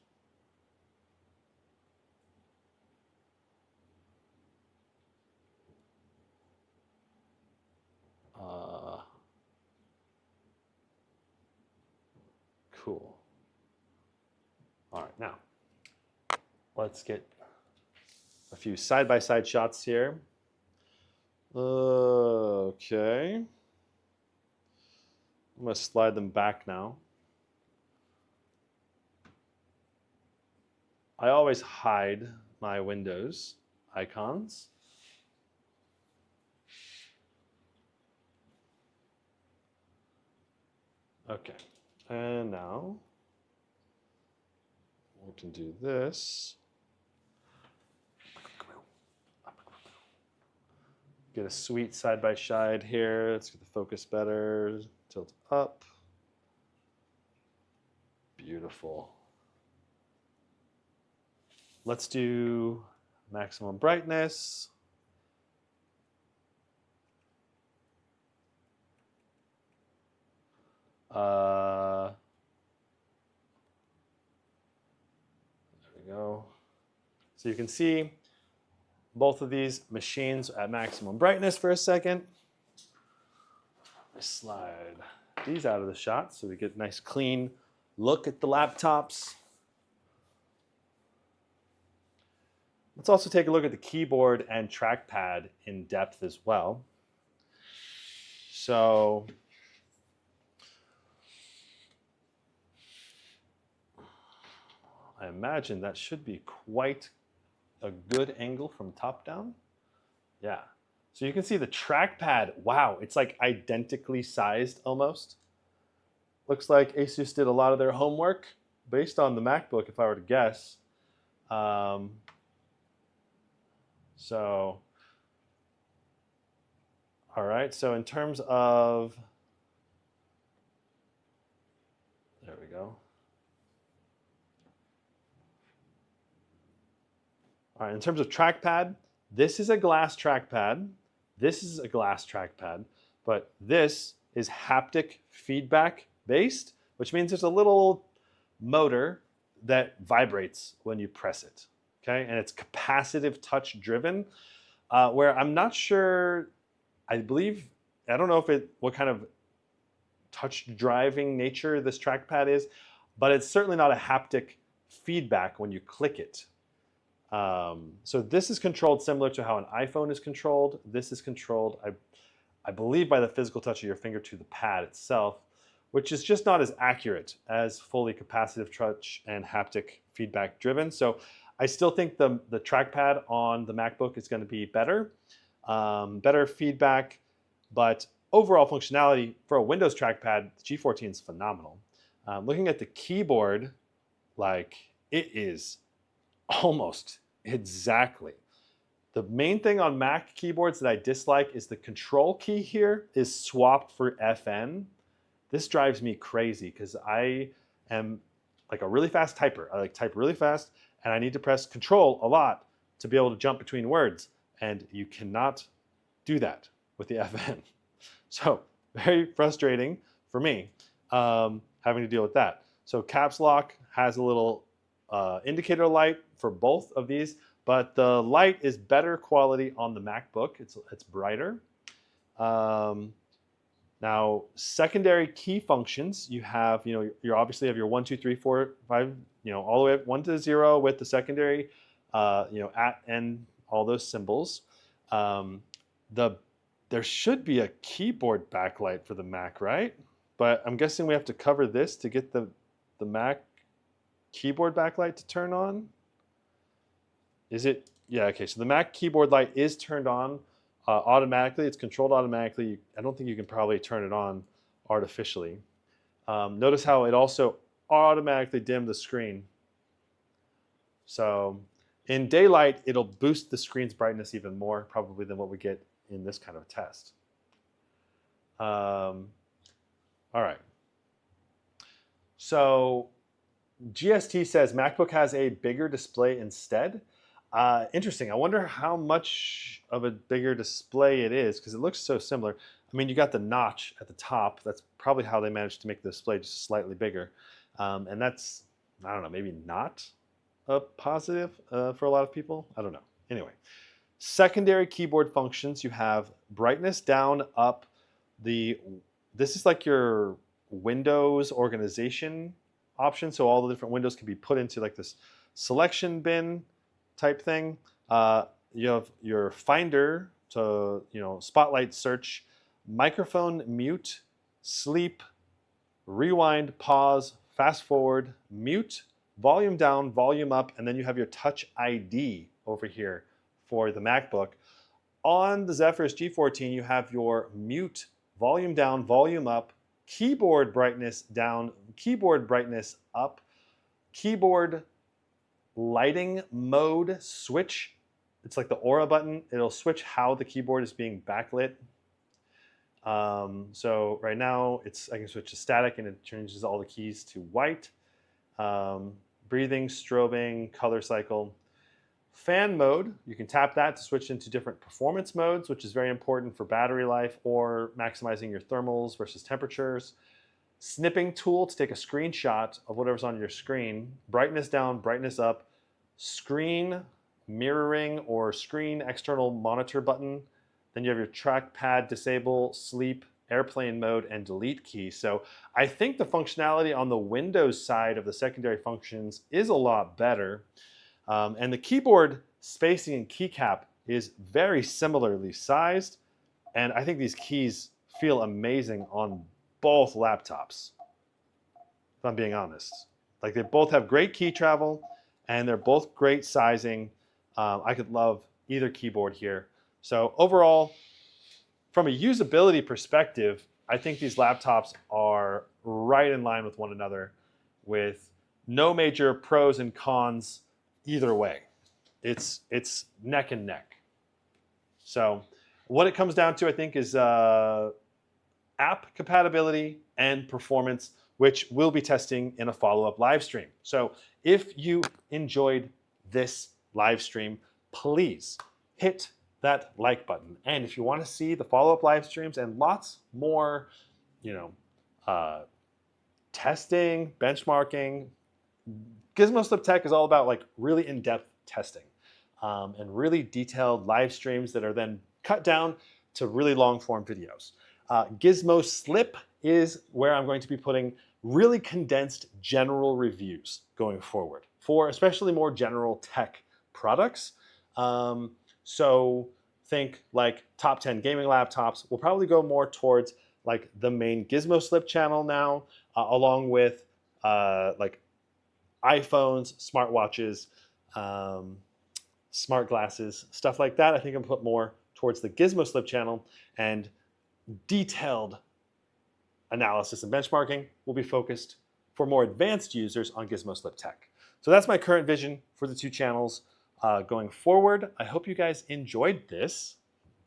Cool. All right, now let's get a few side-by-side shots here. Okay. I'm going to slide them back now. I always hide my Windows icons. Okay, and now we can do this. Get a sweet side by side here. Let's get the focus better. Tilt up. Beautiful. Let's do maximum brightness. There we go. So you can see both of these machines at maximum brightness for a second. Slide these out of the shot so we get a nice clean look at the laptops. Let's also take a look at the keyboard and trackpad in depth as well. So I imagine that should be quite a good angle from top down. Yeah. So you can see the trackpad. Wow, it's like identically sized almost. Looks like Asus did a lot of their homework based on the MacBook, if I were to guess. So, all right. So in terms of, there we go. All right, in terms of trackpad, this is a glass trackpad. This is a glass trackpad, but this is haptic feedback based, which means there's a little motor that vibrates when you press it, okay? And it's capacitive touch driven, where I'm not sure, I don't know what kind of touch driving nature this trackpad is, but it's certainly not a haptic feedback when you click it. So this is controlled similar to how an iPhone is controlled. This is controlled, I believe, by the physical touch of your finger to the pad itself, which is just not as accurate as fully capacitive touch and haptic feedback driven. So I still think the trackpad on the MacBook is going to be better, better feedback, but overall functionality for a Windows trackpad, the G14 is phenomenal. Looking at the keyboard, like it is almost exactly. The main thing on Mac keyboards that I dislike is the control key here is swapped for FN. This drives me crazy because I am like a really fast typer. I like type really fast and I need to press control a lot to be able to jump between words. And you cannot do that with the FN. So very frustrating for me having to deal with that. So caps lock has a little indicator light for both of these, but the light is better quality on the MacBook. It's brighter. Now, secondary key functions, you have, you obviously have your 1, 2, 3, 4, 5, all the way up 1 to 0 with the secondary, at and all those symbols. There should be a keyboard backlight for the Mac, right? But I'm guessing we have to cover this to get the Mac keyboard backlight to turn on. Is it? Yeah, okay, so the Mac keyboard light is turned on automatically. It's controlled automatically. I don't think you can probably turn it on artificially. Notice how it also automatically dimmed the screen. So in daylight, it'll boost the screen's brightness even more probably than what we get in this kind of test. All right. So GST says MacBook has a bigger display instead. Interesting. I wonder how much of a bigger display it is because it looks so similar. I mean, you got the notch at the top. That's probably how they managed to make the display just slightly bigger. And that's, I don't know, maybe not a positive for a lot of people. I don't know. Anyway, secondary keyboard functions, you have brightness down, up. This is like your Windows organization option. So all the different windows can be put into like this selection bin type thing. You have your Finder spotlight search, microphone mute, sleep, rewind, pause, fast forward, mute, volume down, volume up, and then you have your Touch ID over here for the MacBook. On the Zephyrus G14, you have your mute, volume down, volume up, keyboard brightness down, keyboard brightness up, keyboard lighting mode switch. It's like the aura button. It'll switch how the keyboard is being backlit. So right now I can switch to static and it changes all the keys to white. Breathing, strobing, color cycle. Fan mode, you can tap that to switch into different performance modes, which is very important for battery life or maximizing your thermals versus temperatures. Snipping tool to take a screenshot of whatever's on your screen. Brightness down, brightness up. Screen mirroring or screen external monitor button. Then you have your trackpad, disable, sleep, airplane mode, and delete key. So I think the functionality on the Windows side of the secondary functions is a lot better. And the keyboard spacing and keycap is very similarly sized. And I think these keys feel amazing on both laptops, if I'm being honest. Like, they both have great key travel and they're both great sizing. I could love either keyboard here. So overall, from a usability perspective, I think these laptops are right in line with one another with no major pros and cons either way. It's neck and neck. So what it comes down to, I think, is app compatibility and performance, which we'll be testing in a follow-up live stream. So if you enjoyed this live stream, please hit that like button. And if you want to see the follow-up live streams and lots more, testing, benchmarking, Gizmo Slip Tech is all about like really in-depth testing and really detailed live streams that are then cut down to really long-form videos. Gizmo Slip is where I'm going to be putting really condensed general reviews going forward for especially more general tech products. So think like top 10 gaming laptops. We'll probably go more towards like the main Gizmo Slip channel now, along with like iPhones, smartwatches, smart glasses, stuff like that. I think I'm gonna put more towards the Gizmo Slip channel, and detailed analysis and benchmarking will be focused for more advanced users on Gizmo Slip Tech. So that's my current vision for the two channels going forward. I hope you guys enjoyed this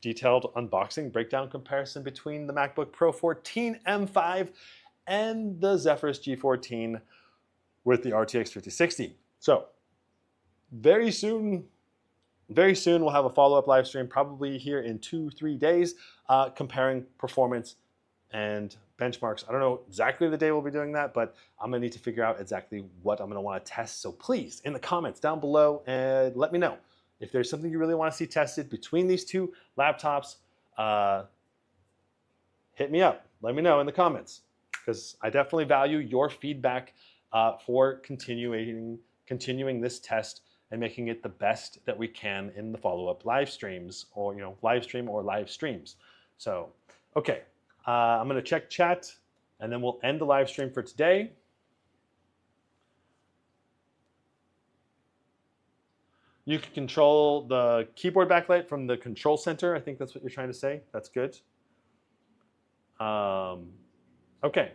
detailed unboxing, breakdown comparison between the MacBook Pro 14 M5 and the Zephyrus G14 with the RTX 5060. So very soon we'll have a follow-up live stream, probably here in 2-3 days, comparing performance and benchmarks. I don't know exactly the day we'll be doing that, but I'm gonna need to figure out exactly what I'm gonna wanna test. So please, in the comments down below, let me know if there's something you really wanna see tested between these two laptops. Hit me up, let me know in the comments, because I definitely value your feedback for continuing this test and making it the best that we can in the follow-up live streams, or live stream or live streams. So, okay, I'm gonna check chat and then we'll end the live stream for today. You can control the keyboard backlight from the control center. I think that's what you're trying to say. That's good. Okay,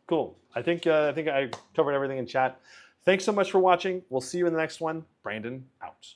cool. I think I covered everything in chat. Thanks so much for watching. We'll see you in the next one. Brandon out.